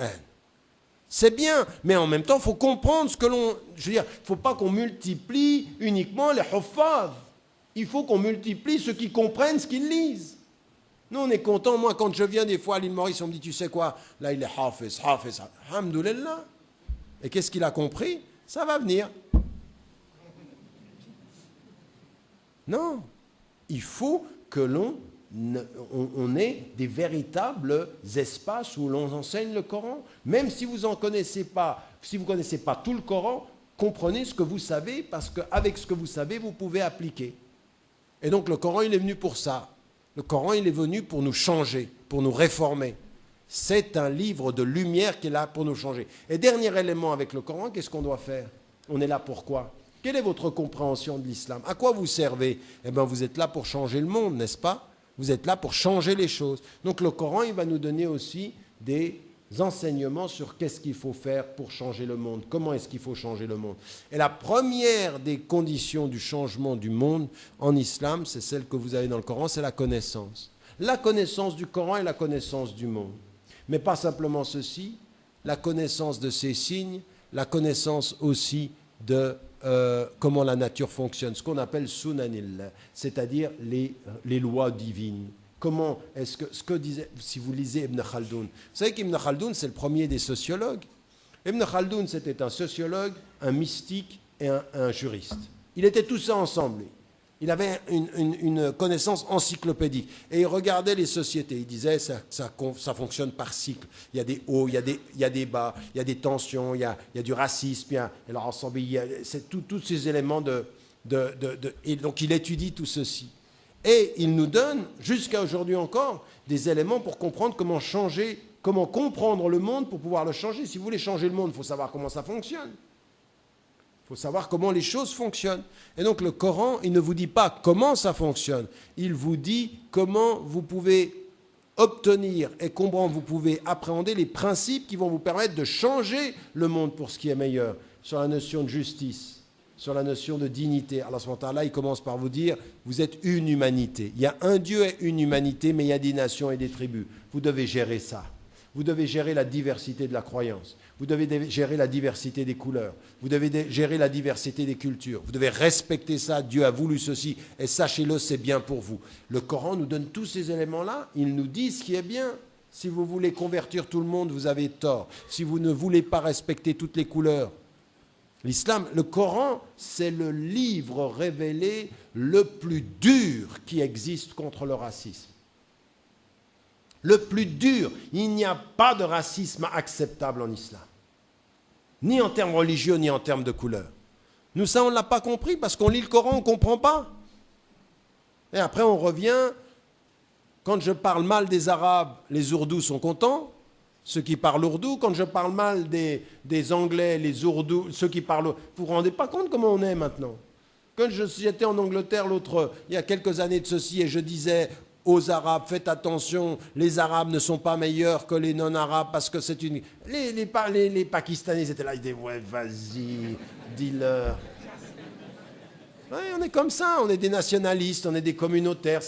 C: C'est bien, mais en même temps, il faut comprendre ce que l'on... Je veux dire, il ne faut pas qu'on multiplie uniquement les huffaz. Il faut qu'on multiplie ceux qui comprennent ce qu'ils lisent. Nous, on est contents. Moi, quand je viens des fois à l'île Maurice, on me dit, tu sais quoi, là, il est hafiz. Alhamdoulilah. Et qu'est-ce qu'il a compris? Ça va venir. Non. Il faut que on ait des véritables espaces où l'on enseigne le Coran. Même si vous ne connaissez pas tout le Coran, comprenez ce que vous savez, parce qu'avec ce que vous savez, vous pouvez appliquer. Et donc le Coran, il est venu pour ça. Le Coran, il est venu pour nous changer, pour nous réformer. C'est un livre de lumière qui est là pour nous changer. Et dernier élément avec le Coran, qu'est-ce qu'on doit faire? On est là pour quoi? Quelle est votre compréhension de l'islam? À quoi vous servez? Eh bien, vous êtes là pour changer le monde, n'est-ce pas? Vous êtes là pour changer les choses. Donc le Coran, il va nous donner aussi des enseignements sur qu'est-ce qu'il faut faire pour changer le monde. Comment est-ce qu'il faut changer le monde? Et la première des conditions du changement du monde en islam, c'est celle que vous avez dans le Coran, c'est la connaissance. La connaissance du Coran et la connaissance du monde. Mais pas simplement ceci, la connaissance de ces signes, la connaissance aussi de comment la nature fonctionne, ce qu'on appelle sunanillah, c'est-à-dire les lois divines. Comment est-ce que, ce que disait, si vous lisez Ibn Khaldoun, vous savez qu'Ibn Khaldoun, c'est le premier des sociologues. Ibn Khaldoun, c'était un sociologue, un mystique et un juriste. Il était tout ça ensemble. Il avait une connaissance encyclopédique. Et il regardait les sociétés. Il disait ça fonctionne par cycle. Il y a des hauts, il y a des bas, il y a des tensions, il y a du racisme, alors ensemble, c'est tous ces éléments et donc il étudie tout ceci. Et il nous donne, jusqu'à aujourd'hui encore, des éléments pour comprendre comment changer, comment comprendre le monde pour pouvoir le changer. Si vous voulez changer le monde, il faut savoir comment ça fonctionne. Il faut savoir comment les choses fonctionnent. Et donc le Coran, il ne vous dit pas comment ça fonctionne. Il vous dit comment vous pouvez obtenir et comprendre, vous pouvez appréhender les principes qui vont vous permettre de changer le monde pour ce qui est meilleur. Sur la notion de justice, sur la notion de dignité. Alors ce moment-là, il commence par vous dire, vous êtes une humanité. Il y a un Dieu et une humanité, mais il y a des nations et des tribus. Vous devez gérer ça. Vous devez gérer la diversité de la croyance. Vous devez gérer la diversité des couleurs. Vous devez gérer la diversité des cultures. Vous devez respecter ça. Dieu a voulu ceci. Et sachez-le, c'est bien pour vous. Le Coran nous donne tous ces éléments-là. Il nous dit ce qui est bien. Si vous voulez convertir tout le monde, vous avez tort. Si vous ne voulez pas respecter toutes les couleurs. L'islam, le Coran, c'est le livre révélé le plus dur qui existe contre le racisme. Le plus dur. Il n'y a pas de racisme acceptable en islam. Ni en termes religieux, ni en termes de couleur. Nous, ça, on ne l'a pas compris parce qu'on lit le Coran, on ne comprend pas. Et après, on revient. Quand je parle mal des Arabes, les Ourdous sont contents. Ceux qui parlent ourdou. Quand je parle mal des Anglais, les Ourdous, ceux qui parlent... Vous ne vous rendez pas compte comment on est maintenant? Quand j'étais en Angleterre il y a quelques années de ceci, et je disais... aux Arabes, faites attention, les Arabes ne sont pas meilleurs que les non-Arabes parce que c'est une... Les Pakistanais étaient là, ils disaient, ouais, vas-y, dis-leur. Ouais, on est comme ça, on est des nationalistes, on est des communautaires.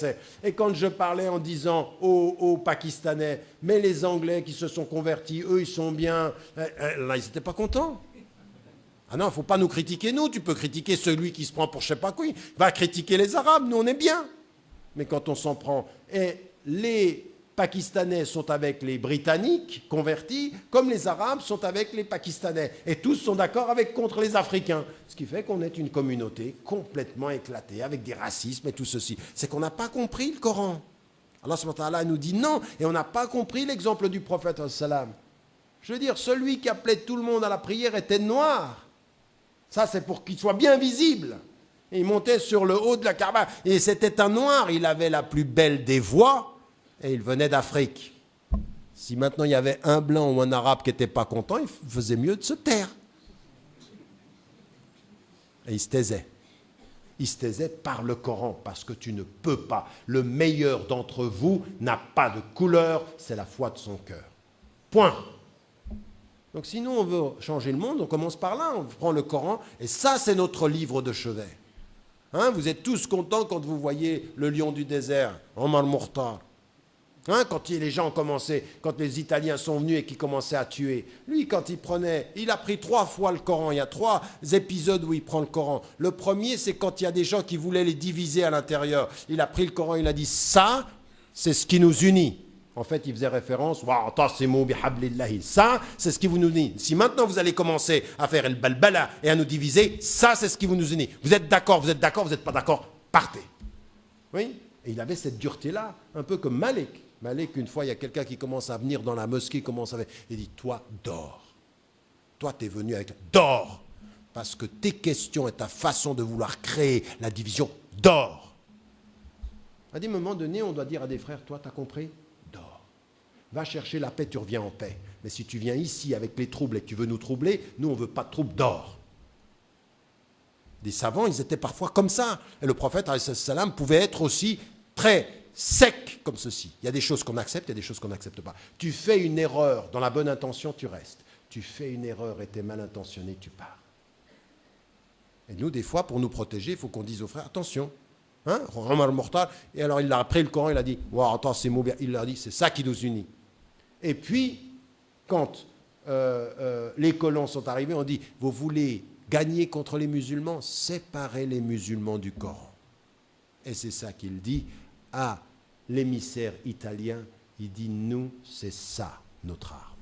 C: Et quand je parlais en disant aux Pakistanais, mais les Anglais qui se sont convertis, eux, ils sont bien... Là, ils n'étaient pas contents. Ah non, il ne faut pas nous critiquer, nous. Tu peux critiquer celui qui se prend pour je ne sais pas quoi. Va critiquer les Arabes, nous, on est bien. Mais quand on s'en prend, et les Pakistanais sont avec les Britanniques convertis, comme les Arabes sont avec les Pakistanais. Et tous sont d'accord contre les Africains. Ce qui fait qu'on est une communauté complètement éclatée, avec des racismes et tout ceci. C'est qu'on n'a pas compris le Coran. Allah subhanahu wa ta'ala nous dit non, et on n'a pas compris l'exemple du prophète sallam. Je veux dire, celui qui appelait tout le monde à la prière était noir. Ça, c'est pour qu'il soit bien visible. Il montait sur le haut de la Kaaba. Et c'était un noir. Il avait la plus belle des voix. Et il venait d'Afrique. Si maintenant il y avait un blanc ou un arabe qui n'était pas content, il faisait mieux de se taire. Et il se taisait. Il se taisait par le Coran. Parce que tu ne peux pas. Le meilleur d'entre vous n'a pas de couleur. C'est la foi de son cœur. Point. Donc sinon on veut changer le monde, on commence par là. On prend le Coran. Et ça, c'est notre livre de chevet. Hein, vous êtes tous contents quand vous voyez le lion du désert, Omar Mokhtar. Hein, quand les gens commençaient, quand les Italiens sont venus et qu'ils commençaient à tuer. Lui, quand il a pris 3 fois le Coran. Il y a 3 épisodes où il prend le Coran. Le premier, c'est quand il y a des gens qui voulaient les diviser à l'intérieur. Il a pris le Coran, il a dit, ça, c'est ce qui nous unit. En fait, il faisait référence, ça, c'est ce qui vous nous unit. Si maintenant vous allez commencer à faire le balbala et à nous diviser, ça, c'est ce qui vous nous unit. Vous êtes d'accord, vous n'êtes pas d'accord, partez. Oui. Et il avait cette dureté-là, un peu comme Malik. Malik, une fois, il y a quelqu'un qui commence à venir dans la mosquée, il dit, toi, dors. Toi, tu es venu avec... Dors. Parce que tes questions et ta façon de vouloir créer la division, dors. À des moments donnés, on doit dire à des frères, toi, tu as compris? Dors. Va chercher la paix, tu reviens en paix. Mais si tu viens ici avec les troubles et que tu veux nous troubler, nous, on ne veut pas de troubles, dors. Des savants, ils étaient parfois comme ça. Et le prophète, alayhi salam, pouvait être aussi très sec comme ceci. Il y a des choses qu'on accepte, il y a des choses qu'on n'accepte pas. Tu fais une erreur, dans la bonne intention, tu restes. Tu fais une erreur et tu es mal intentionné, tu pars. Et nous, des fois, pour nous protéger, il faut qu'on dise aux frères, attention, Hein, Omar Mokhtar. Et alors il a pris le Coran, il a dit, wow, attends, ces mots bien. Il a dit, c'est ça qui nous unit. Et puis, quand les colons sont arrivés, on dit, vous voulez gagner contre les musulmans, séparez les musulmans du Coran. Et c'est ça qu'il dit à l'émissaire italien. Il dit, nous, c'est ça notre arme.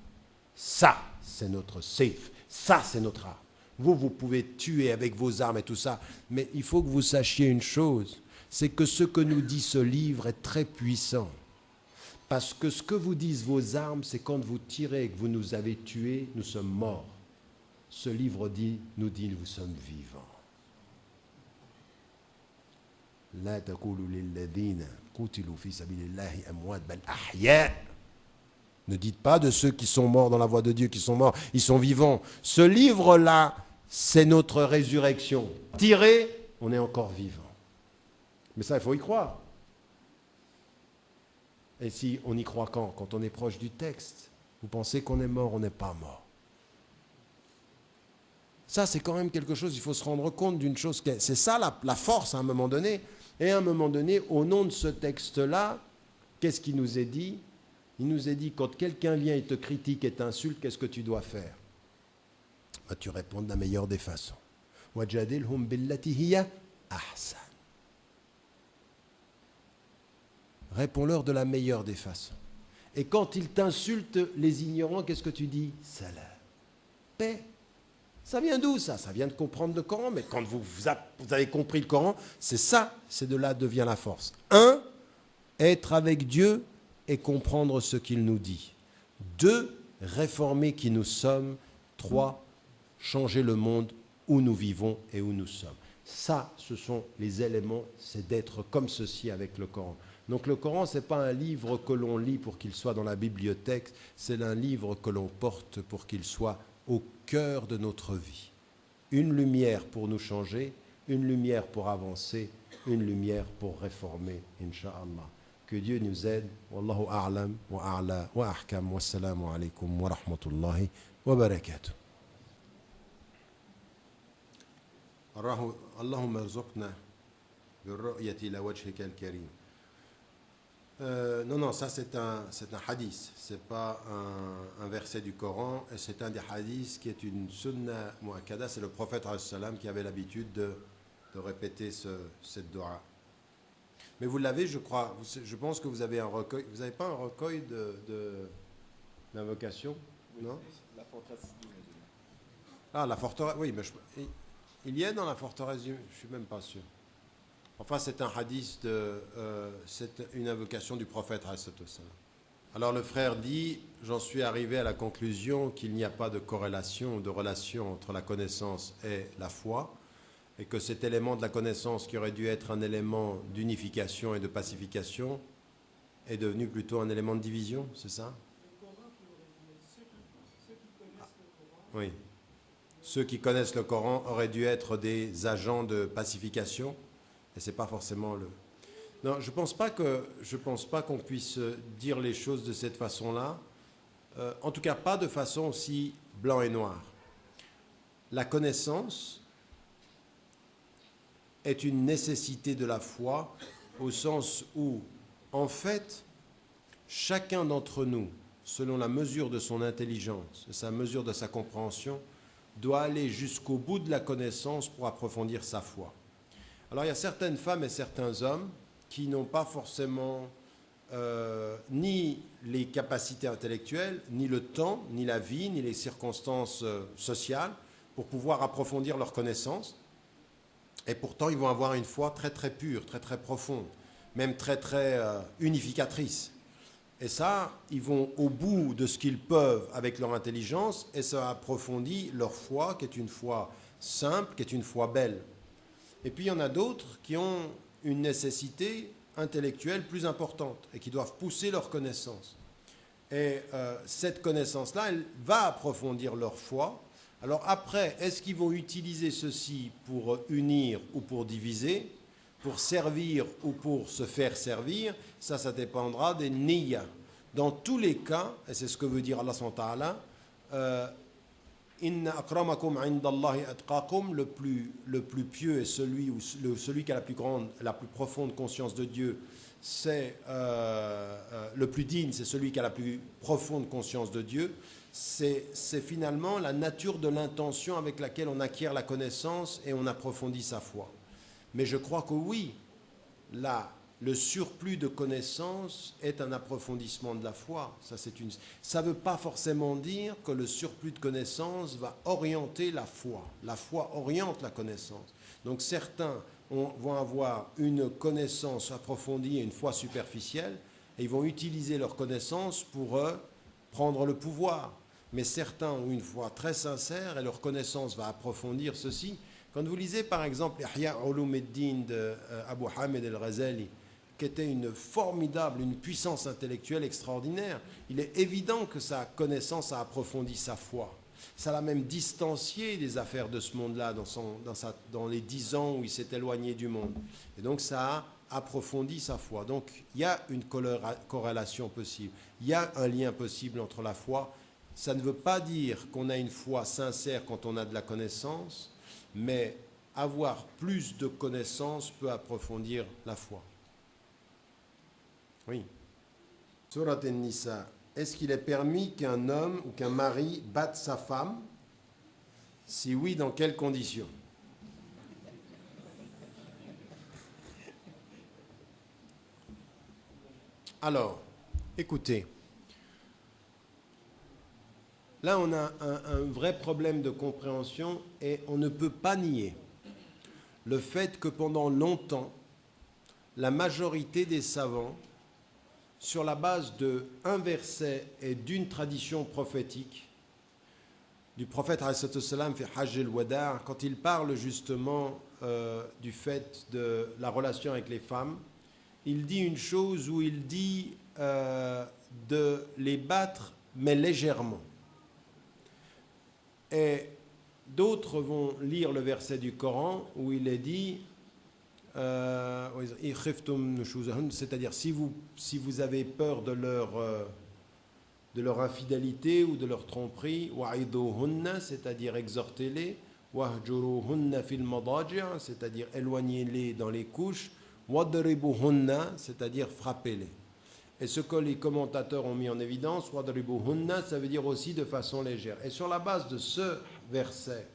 C: Ça, c'est notre safe. Ça, c'est notre arme. Vous pouvez tuer avec vos armes et tout ça, mais il faut que vous sachiez une chose, c'est que ce que nous dit ce livre est très puissant. Parce que ce que vous disent vos armes, c'est quand vous tirez et que vous nous avez tués, nous sommes morts. Ce livre nous dit, nous sommes vivants. لا تقولوا للذين قتلوا في سبيل الله أموات بل أحياء. Ne dites pas de ceux qui sont morts dans la voie de Dieu, qui sont morts, ils sont vivants. Ce livre-là, c'est notre résurrection. Tiré, on est encore vivant. Mais ça, il faut y croire. Et si on y croit quand? Quand on est proche du texte. Vous pensez qu'on est mort, on n'est pas mort. Ça, c'est quand même quelque chose, il faut se rendre compte d'une chose. C'est ça la force à un moment donné. Et à un moment donné, au nom de ce texte-là, qu'est-ce qui nous est dit? Il nous est dit, quand quelqu'un vient et te critique et t'insulte, qu'est-ce que tu dois faire? Tu réponds de la meilleure des façons. وَجَادِلْهُمْ بِالَّتِي هِيَ أَحْسَنُ. Réponds-leur de la meilleure des façons. Et quand ils t'insultent, les ignorants, qu'est-ce que tu dis? Salam. Paix. Ça vient d'où ça? Ça vient de comprendre le Coran, mais quand vous avez compris le Coran, c'est ça, c'est de là devient la force. 1, être avec Dieu et comprendre ce qu'il nous dit. 2, réformer qui nous sommes. 3, changer le monde où nous vivons et où nous sommes. Ça, ce sont les éléments, c'est d'être comme ceci avec le Coran. Donc le Coran, ce n'est pas un livre que l'on lit pour qu'il soit dans la bibliothèque, c'est un livre que l'on porte pour qu'il soit au cœur de notre vie. Une lumière pour nous changer, une lumière pour avancer, une lumière pour réformer, Inch'Allah. Que Dieu nous aide. Wallahu a'lam wa a'la wa ahkam. Wassalamu alaikum wa rahmatullahi wa barakatuh. Allahumma arzuqna birru'yati ila wajhika al-karim. Non, ça c'est un hadith, c'est pas un verset du Coran, et c'est un des hadiths qui est une sunna muakkada, c'est le prophète ﷺ qui avait l'habitude de répéter cette dua. Mais vous l'avez, je crois, je pense que vous avez un recueil, vous n'avez pas un recueil d'invocations, non?
D: La forteresse du musulman.
C: Ah, la forteresse, oui, mais il y a dans la forteresse, je ne suis même pas sûr. Enfin, c'est un hadith, c'est une invocation du prophète. Alors le frère dit, j'en suis arrivé à la conclusion qu'il n'y a pas de corrélation ou de relation entre la connaissance et la foi, et que cet élément de la connaissance qui aurait dû être un élément d'unification et de pacification est devenu plutôt un élément de division, c'est ça? Oui. Ceux qui connaissent le Coran auraient dû être des agents de pacification. Et ce n'est pas forcément le... Non, je ne pense pas qu'on puisse dire les choses de cette façon-là. En tout cas, pas de façon aussi blanc et noir. La connaissance est une nécessité de la foi au sens où, en fait, chacun d'entre nous, selon la mesure de son intelligence, sa mesure de sa compréhension, doit aller jusqu'au bout de la connaissance pour approfondir sa foi. Alors il y a certaines femmes et certains hommes qui n'ont pas forcément ni les capacités intellectuelles, ni le temps, ni la vie, ni les circonstances sociales pour pouvoir approfondir leur connaissance. Et pourtant, ils vont avoir une foi très très pure, très très profonde, même très très unificatrice. Et ça, ils vont au bout de ce qu'ils peuvent avec leur intelligence et ça approfondit leur foi, qui est une foi simple, qui est une foi belle. Et puis il y en a d'autres qui ont une nécessité intellectuelle plus importante et qui doivent pousser leur connaissance. Et cette connaissance-là, elle va approfondir leur foi. Alors après, est-ce qu'ils vont utiliser ceci pour unir ou pour diviser, pour servir ou pour se faire servir? Ça dépendra des niyya. Dans tous les cas, et c'est ce que veut dire Allah subhanahu wa ta'ala, Inna akramakum indallahi atqakum, le plus pieux est celui qui a la plus profonde conscience de Dieu, c'est le plus digne, c'est celui qui a la plus profonde conscience de Dieu. C'est finalement la nature de l'intention avec laquelle on acquiert la connaissance et on approfondit sa foi. Mais je crois que oui, le surplus de connaissances est un approfondissement de la foi. Ça ne veut pas forcément dire que le surplus de connaissances va orienter la foi. La foi oriente la connaissance. Donc certains vont avoir une connaissance approfondie et une foi superficielle, et ils vont utiliser leur connaissance pour prendre le pouvoir. Mais certains ont une foi très sincère et leur connaissance va approfondir ceci. Quand vous lisez par exemple Ihya Ulumuddin d'Abu Hamid al-Ghazali, qui était une puissance intellectuelle extraordinaire, il est évident que sa connaissance a approfondi sa foi. Ça l'a même distancié des affaires de ce monde-là dans les 10 ans où il s'est éloigné du monde. Et donc ça a approfondi sa foi. Donc il y a une corrélation possible, il y a un lien possible entre la foi. Ça ne veut pas dire qu'on a une foi sincère quand on a de la connaissance, mais avoir plus de connaissances peut approfondir la foi. Oui. Surat An-Nisa. Est-ce qu'il est permis qu'un homme ou qu'un mari batte sa femme? Si oui, dans quelles conditions? Alors, écoutez. Là, on a un vrai problème de compréhension et on ne peut pas nier le fait que pendant longtemps, la majorité des savants, sur la base d'un verset et d'une tradition prophétique du prophète fi Hajj al-Wada', quand il parle justement du fait de la relation avec les femmes, il dit une chose où il dit de les battre, mais légèrement. Et d'autres vont lire le verset du Coran où il est dit c'est-à-dire si vous avez peur de leur infidélité ou de leur tromperie, c'est-à-dire exhortez-les, c'est-à-dire éloignez-les dans les couches, c'est-à-dire frappez-les. Et ce que les commentateurs ont mis en évidence, ça veut dire aussi de façon légère. Et sur la base de ce verset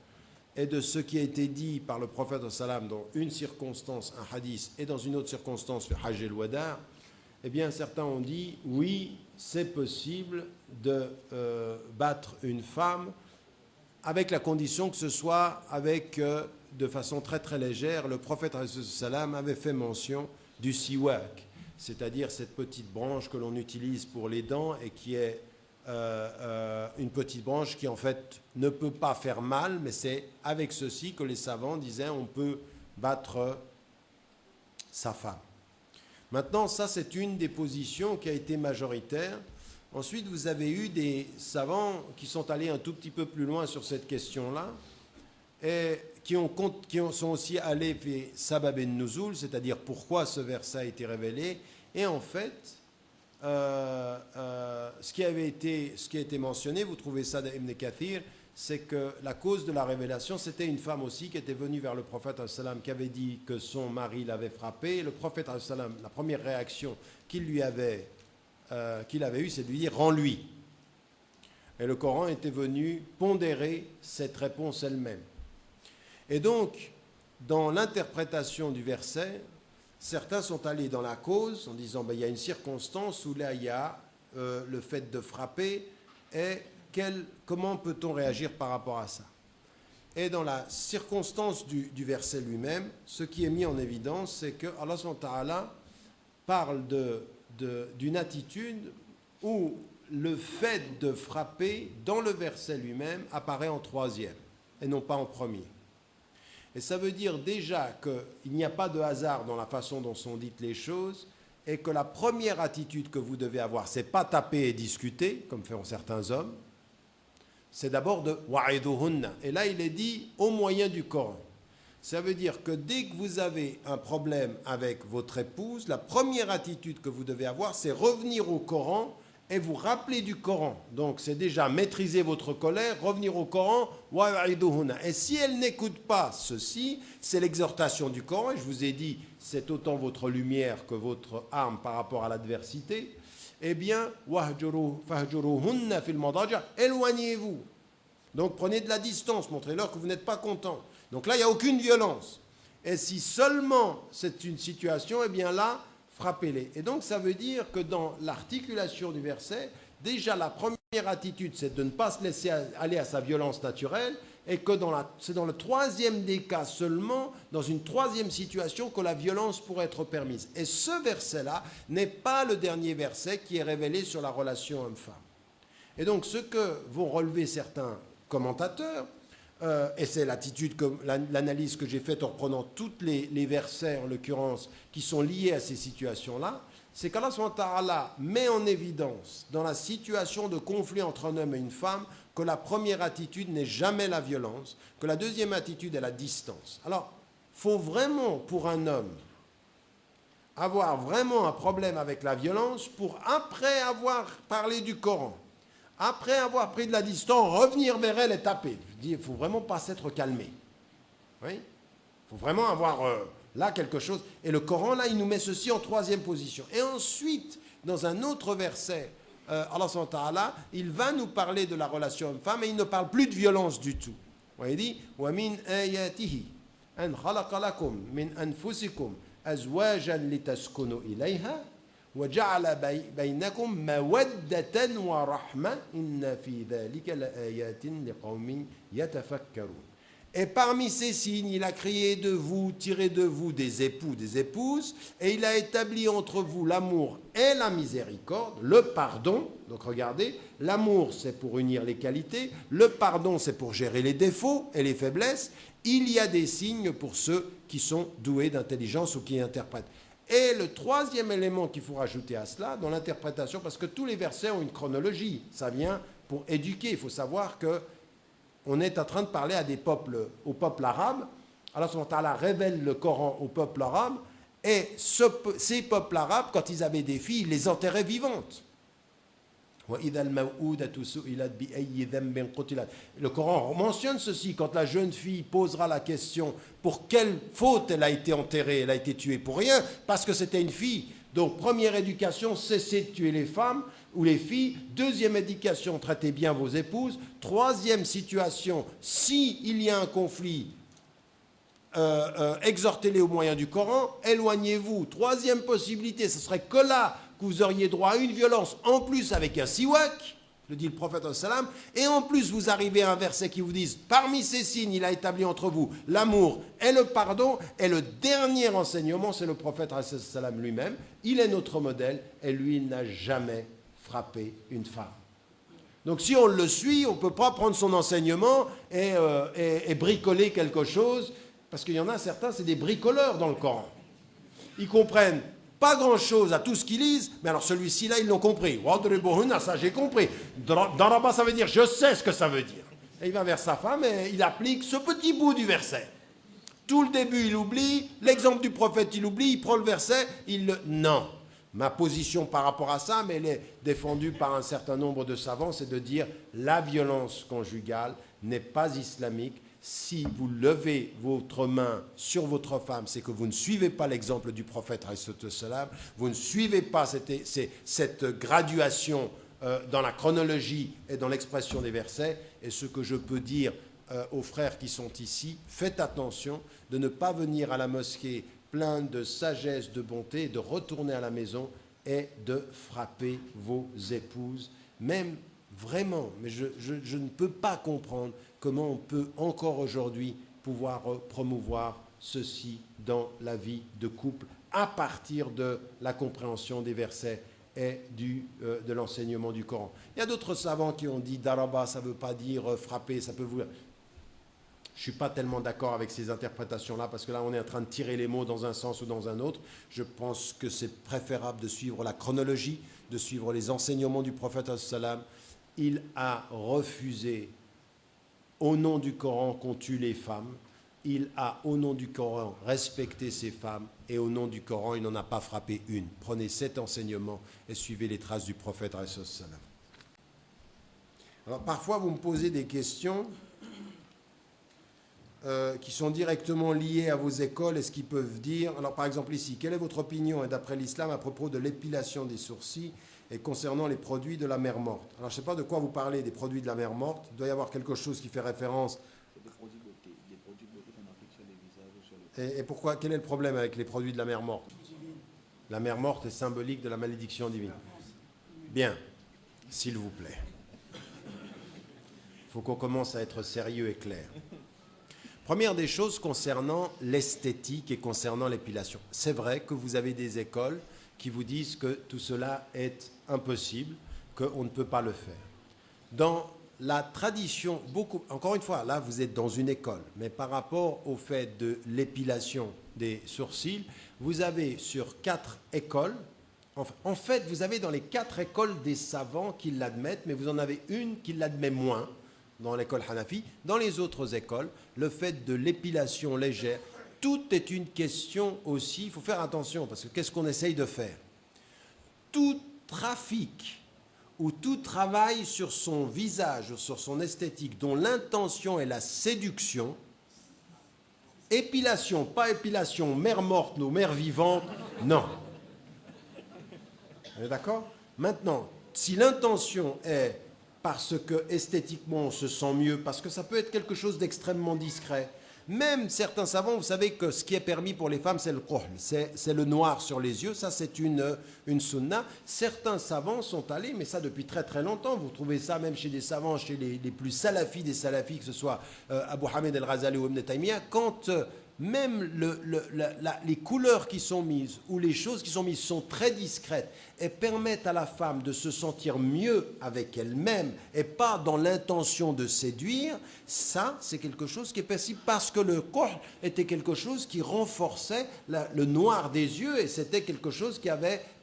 C: et de ce qui a été dit par le prophète sallam dans une circonstance, un hadith, et dans une autre circonstance, le Hajj al-Wada', eh bien certains ont dit, oui, c'est possible de battre une femme avec la condition que ce soit de façon très très légère. Le prophète sallam avait fait mention du siwak, c'est-à-dire cette petite branche que l'on utilise pour les dents et qui est une petite branche qui en fait ne peut pas faire mal, mais c'est avec ceci que les savants disaient on peut battre sa femme. Maintenant, ça c'est une des positions qui a été majoritaire. Ensuite, vous avez eu des savants qui sont allés un tout petit peu plus loin sur cette question-là et qui sont aussi allés vers Sabab en-Nuzul, c'est-à-dire pourquoi ce verset a été révélé. Et en fait, ce qui a été mentionné, vous trouvez ça dans Ibn Kathir, c'est que la cause de la révélation, c'était une femme aussi qui était venue vers le prophète qui avait dit que son mari l'avait frappé. Le prophète, la première réaction qu'il avait eue, c'est de lui dire « rends-lui ». Et le Coran était venu pondérer cette réponse elle-même. Et donc, dans l'interprétation du verset, certains sont allés dans la cause en disant il y a une circonstance où là il y a le fait de frapper et comment peut-on réagir par rapport à ça. Et dans la circonstance du verset lui-même, ce qui est mis en évidence, c'est que Allah subhanahu wa ta'ala parle d'une attitude où le fait de frapper dans le verset lui-même apparaît en troisième et non pas en premier. Et ça veut dire déjà qu'il n'y a pas de hasard dans la façon dont sont dites les choses et que la première attitude que vous devez avoir, c'est pas taper et discuter, comme font certains hommes, c'est d'abord de wa'iduhunna. Et là, il est dit au moyen du Coran. Ça veut dire que dès que vous avez un problème avec votre épouse, la première attitude que vous devez avoir, c'est revenir au Coran et vous rappelez du Coran. Donc c'est déjà maîtriser votre colère, revenir au Coran. Et si elle n'écoute pas ceci, c'est l'exhortation du Coran. Et je vous ai dit, c'est autant votre lumière que votre arme par rapport à l'adversité. Eh bien, éloignez-vous. Donc prenez de la distance, montrez-leur que vous n'êtes pas content. Donc là, il n'y a aucune violence. Et si seulement c'est une situation, eh bien là, frappez-les. Et donc ça veut dire que dans l'articulation du verset, déjà la première attitude, c'est de ne pas se laisser aller à sa violence naturelle, et que c'est dans le troisième des cas seulement, dans une troisième situation, que la violence pourrait être permise. Et ce verset-là n'est pas le dernier verset qui est révélé sur la relation homme-femme. Et donc ce que vont relever certains commentateurs, et c'est l'analyse que j'ai faite en reprenant tous les versets, en l'occurrence, qui sont liés à ces situations-là, c'est qu'Allah subhanahu wa ta'ala met en évidence, dans la situation de conflit entre un homme et une femme, que la première attitude n'est jamais la violence, que la deuxième attitude est la distance. Alors, il faut vraiment, pour un homme, avoir vraiment un problème avec la violence pour, après avoir parlé du Coran, après avoir pris de la distance, revenir vers elle et taper. Je dis, il ne faut vraiment pas s'être calmé. Oui. Il faut vraiment avoir là quelque chose. Et le Coran, là, il nous met ceci en troisième position. Et ensuite, dans un autre verset, Allah subhanahu wa ta'ala, il va nous parler de la relation homme-femme et il ne parle plus de violence du tout. Il dit, وَمِنْ آيَاتِهِ أَنْ خَلَقَ لَكُمْ مِنْ أَنفُسِكُمْ أَزْوَاجًا لِتَسْكُنُوا إِلَيْهَا وَجَعَلَ بَيْنَكُمْ مَوَدَّةً وَرَحْمَةً إِنَّ فِي ذَلِكَ لَآيَاتٍ لِقَوْمٍ يَتَفَكَّرُونَ. Et parmi ces signes, il a créé de vous, tiré de vous des époux, des épouses, et il a établi entre vous l'amour et la miséricorde, le pardon. Donc regardez, l'amour c'est pour unir les qualités, le pardon c'est pour gérer les défauts et les faiblesses. Il y a des signes pour ceux qui sont doués d'intelligence ou qui interprètent. Et le troisième élément qu'il faut rajouter à cela, dans l'interprétation, parce que tous les versets ont une chronologie, ça vient pour éduquer. Il faut savoir que on est en train de parler à des peuples, au peuple arabe. Allah subhanahu wa ta'ala révèle le Coran au peuple arabe, et ces peuples arabes, quand ils avaient des filles, ils les enterraient vivantes. Le Coran mentionne ceci, quand la jeune fille posera la question pour quelle faute elle a été enterrée, elle a été tuée pour rien, parce que c'était une fille. Donc première éducation, cessez de tuer les femmes ou les filles. Deuxième éducation, traitez bien vos épouses. Troisième situation, s'il y a un conflit, exhortez-les au moyen du Coran, éloignez-vous. Troisième possibilité, ce serait que là que vous auriez droit à une violence, en plus avec un siwak, le dit le prophète sallam, et en plus vous arrivez à un verset qui vous dit, parmi ces signes, il a établi entre vous l'amour et le pardon, et le dernier enseignement, c'est le prophète sallam lui-même, il est notre modèle, et lui, il n'a jamais frappé une femme. Donc si on le suit, on ne peut pas prendre son enseignement et bricoler quelque chose, parce qu'il y en a certains, c'est des bricoleurs dans le Coran. Ils comprennent pas grand-chose à tout ce qu'ils lisent, mais alors celui-ci là, ils l'ont compris. Ça, j'ai compris. Daraba, ça veut dire, je sais ce que ça veut dire. Et il va vers sa femme et il applique ce petit bout du verset. Tout le début, il oublie. L'exemple du prophète, il oublie. Il prend le verset, Non. Ma position par rapport à ça, mais elle est défendue par un certain nombre de savants, c'est de dire la violence conjugale n'est pas islamique. Si vous levez votre main sur votre femme, c'est que vous ne suivez pas l'exemple du prophète, vous ne suivez pas cette graduation dans la chronologie et dans l'expression des versets. Et ce que je peux dire aux frères qui sont ici, faites attention de ne pas venir à la mosquée plein de sagesse, de bonté, de retourner à la maison et de frapper vos épouses, même vraiment. Mais je ne peux pas comprendre comment on peut encore aujourd'hui pouvoir promouvoir ceci dans la vie de couple à partir de la compréhension des versets et de l'enseignement du Coran. Il y a d'autres savants qui ont dit daraba, ça ne veut pas dire frapper, ça peut vous... Je ne suis pas tellement d'accord avec ces interprétations-là, parce que là, on est en train de tirer les mots dans un sens ou dans un autre. Je pense que c'est préférable de suivre la chronologie, de suivre les enseignements du prophète sallam. Il a refusé, au nom du Coran, qu'on tue les femmes. il a, au nom du Coran, respecté ces femmes, et au nom du Coran, il n'en a pas frappé une. Prenez cet enseignement et suivez les traces du prophète. Alors parfois, vous me posez des questions qui sont directement liées à vos écoles et ce qu'ils peuvent dire. Alors par exemple ici, quelle est votre opinion d'après l'islam à propos de l'épilation des sourcils et concernant les produits de la mer morte? Alors je ne sais pas de quoi vous parlez, des produits de la mer morte. Il doit y avoir quelque chose qui fait référence. Et pourquoi? Quel est le problème avec les produits de la mer morte? La mer morte est symbolique de la malédiction divine. Bien, s'il vous plaît. Il faut qu'on commence à être sérieux et clair. Première des choses concernant l'esthétique et concernant l'épilation. C'est vrai que vous avez des écoles qui vous disent que tout cela est impossible, qu'on ne peut pas le faire. Dans la tradition, encore une fois, là vous êtes dans une école, mais par rapport au fait de l'épilation des sourcils, vous avez sur 4 écoles, en fait vous avez dans les 4 écoles des savants qui l'admettent, mais vous en avez une qui l'admet moins, dans l'école Hanafi. Dans les autres écoles, le fait de l'épilation légère, tout est une question aussi, il faut faire attention, parce que qu'est-ce qu'on essaye de faire? Tout trafic ou tout travail sur son visage, sur son esthétique, dont l'intention est la séduction, épilation, pas épilation, mère morte ou mère vivante, non. Vous êtes d'accord? Maintenant, si l'intention est parce que esthétiquement on se sent mieux, parce que ça peut être quelque chose d'extrêmement discret. Même certains savants, vous savez que ce qui est permis pour les femmes, c'est le kohl, c'est le noir sur les yeux, ça c'est une sunna. Certains savants sont allés, mais ça depuis très très longtemps, vous trouvez ça même chez des savants, chez les plus salafis des salafis, que ce soit Abu Hamid al-Ghazali ou Ibn Taymiyyah, quand même les couleurs qui sont mises ou les choses qui sont mises sont très discrètes et permettent à la femme de se sentir mieux avec elle-même et pas dans l'intention de séduire, ça c'est quelque chose qui est possible parce que le kohl était quelque chose qui renforçait le noir des yeux et c'était quelque chose qui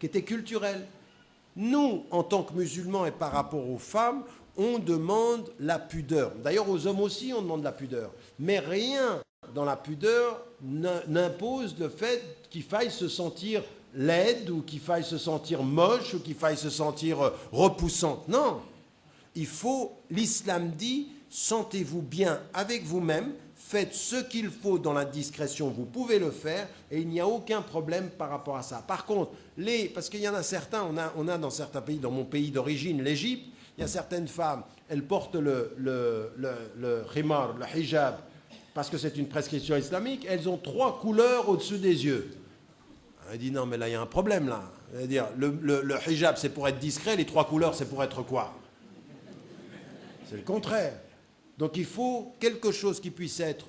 C: était culturel. Nous, en tant que musulmans et par rapport aux femmes, on demande la pudeur. D'ailleurs, aux hommes aussi, on demande la pudeur. Mais rien dans la pudeur n'impose le fait qu'il faille se sentir laide ou qu'il faille se sentir moche ou qu'il faille se sentir repoussante. Non, l'islam dit, sentez-vous bien avec vous-même, faites ce qu'il faut dans la discrétion, vous pouvez le faire et il n'y a aucun problème par rapport à ça. Par contre, parce qu'il y en a certains, on a dans certains pays, dans mon pays d'origine, l'Égypte, il y a certaines femmes, elles portent le khimar, le hijab, parce que c'est une prescription islamique, elles ont 3 couleurs au-dessus des yeux. Elle dit non, mais là il y a un problème là. C'est-à-dire, le hijab c'est pour être discret, les 3 couleurs c'est pour être quoi? C'est le contraire. Donc il faut quelque chose qui puisse être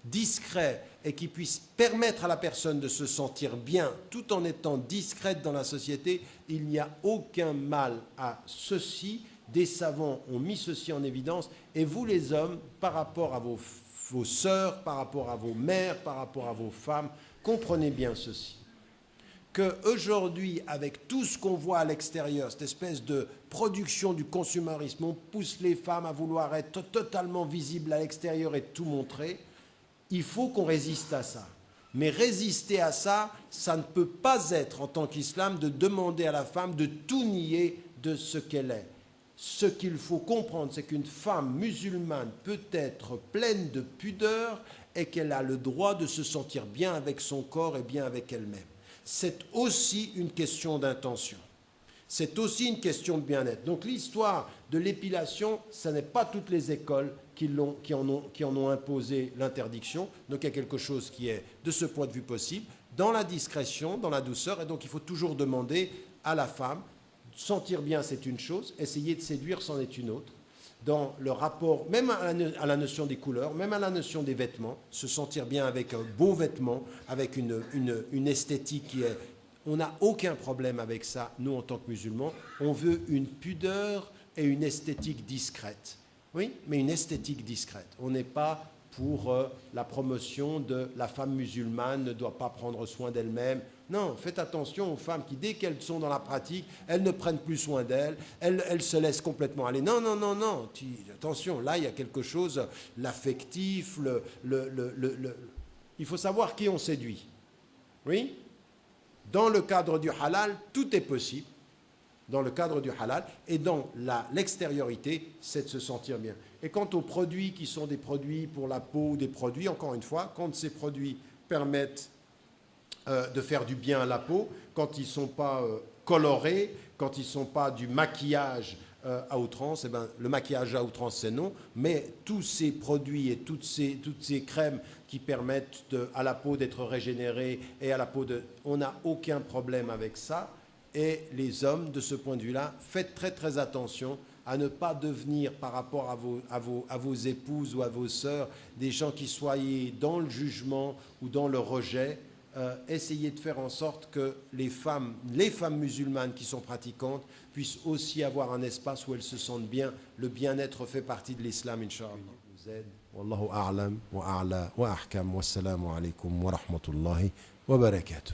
C: discret et qui puisse permettre à la personne de se sentir bien tout en étant discrète dans la société. Il n'y a aucun mal à ceci. Des savants ont mis ceci en évidence et vous les hommes, par rapport à vos sœurs, par rapport à vos mères, par rapport à vos femmes, comprenez bien ceci. Qu'aujourd'hui, avec tout ce qu'on voit à l'extérieur, cette espèce de production du consumérisme, on pousse les femmes à vouloir être totalement visibles à l'extérieur et tout montrer, il faut qu'on résiste à ça. Mais résister à ça, ça ne peut pas être, en tant qu'islam, de demander à la femme de tout nier de ce qu'elle est. Ce qu'il faut comprendre, c'est qu'une femme musulmane peut être pleine de pudeur et qu'elle a le droit de se sentir bien avec son corps et bien avec elle-même. C'est aussi une question d'intention. C'est aussi une question de bien-être. Donc l'histoire de l'épilation, ce n'est pas toutes les écoles qui en ont imposé l'interdiction. Donc il y a quelque chose qui est, de ce point de vue possible, dans la discrétion, dans la douceur. Et donc il faut toujours demander à la femme, sentir bien c'est une chose, essayer de séduire c'en est une autre. Dans le rapport, même à la notion des couleurs, même à la notion des vêtements, se sentir bien avec un beau vêtement, avec une esthétique qui est... On n'a aucun problème avec ça, nous en tant que musulmans. On veut une pudeur et une esthétique discrète. Oui, mais une esthétique discrète. On n'est pas pour la promotion de la femme musulmane ne doit pas prendre soin d'elle-même. Non, faites attention aux femmes qui, dès qu'elles sont dans la pratique, elles ne prennent plus soin d'elles, elles se laissent complètement aller. Non, non, non, non. Attention, là, il y a quelque chose, l'affectif, il faut savoir qui on séduit. Oui? Dans le cadre du halal, tout est possible. Dans le cadre du halal, et dans l'extériorité, c'est de se sentir bien. Et quant aux produits qui sont des produits pour la peau, des produits, encore une fois, quand ces produits permettent de faire du bien à la peau, quand ils ne sont pas colorés, quand ils ne sont pas du maquillage à outrance, eh ben, le maquillage à outrance c'est non, mais tous ces produits et toutes ces crèmes qui permettent à la peau d'être régénérée et à la peau de... On n'a aucun problème avec ça. Et les hommes, de ce point de vue-là, faites très très attention à ne pas devenir, par rapport à vos épouses ou à vos sœurs, des gens qui soient dans le jugement ou dans le rejet. Essayez de faire en sorte que les femmes musulmanes qui sont pratiquantes puissent aussi avoir un espace où elles se sentent bien. Le bien-être fait partie de l'islam, Inch'Allah. Wallahu a'lam wa a'la wa ahkam. Wassalamu alaikum wa rahmatullahi wa barakatuh.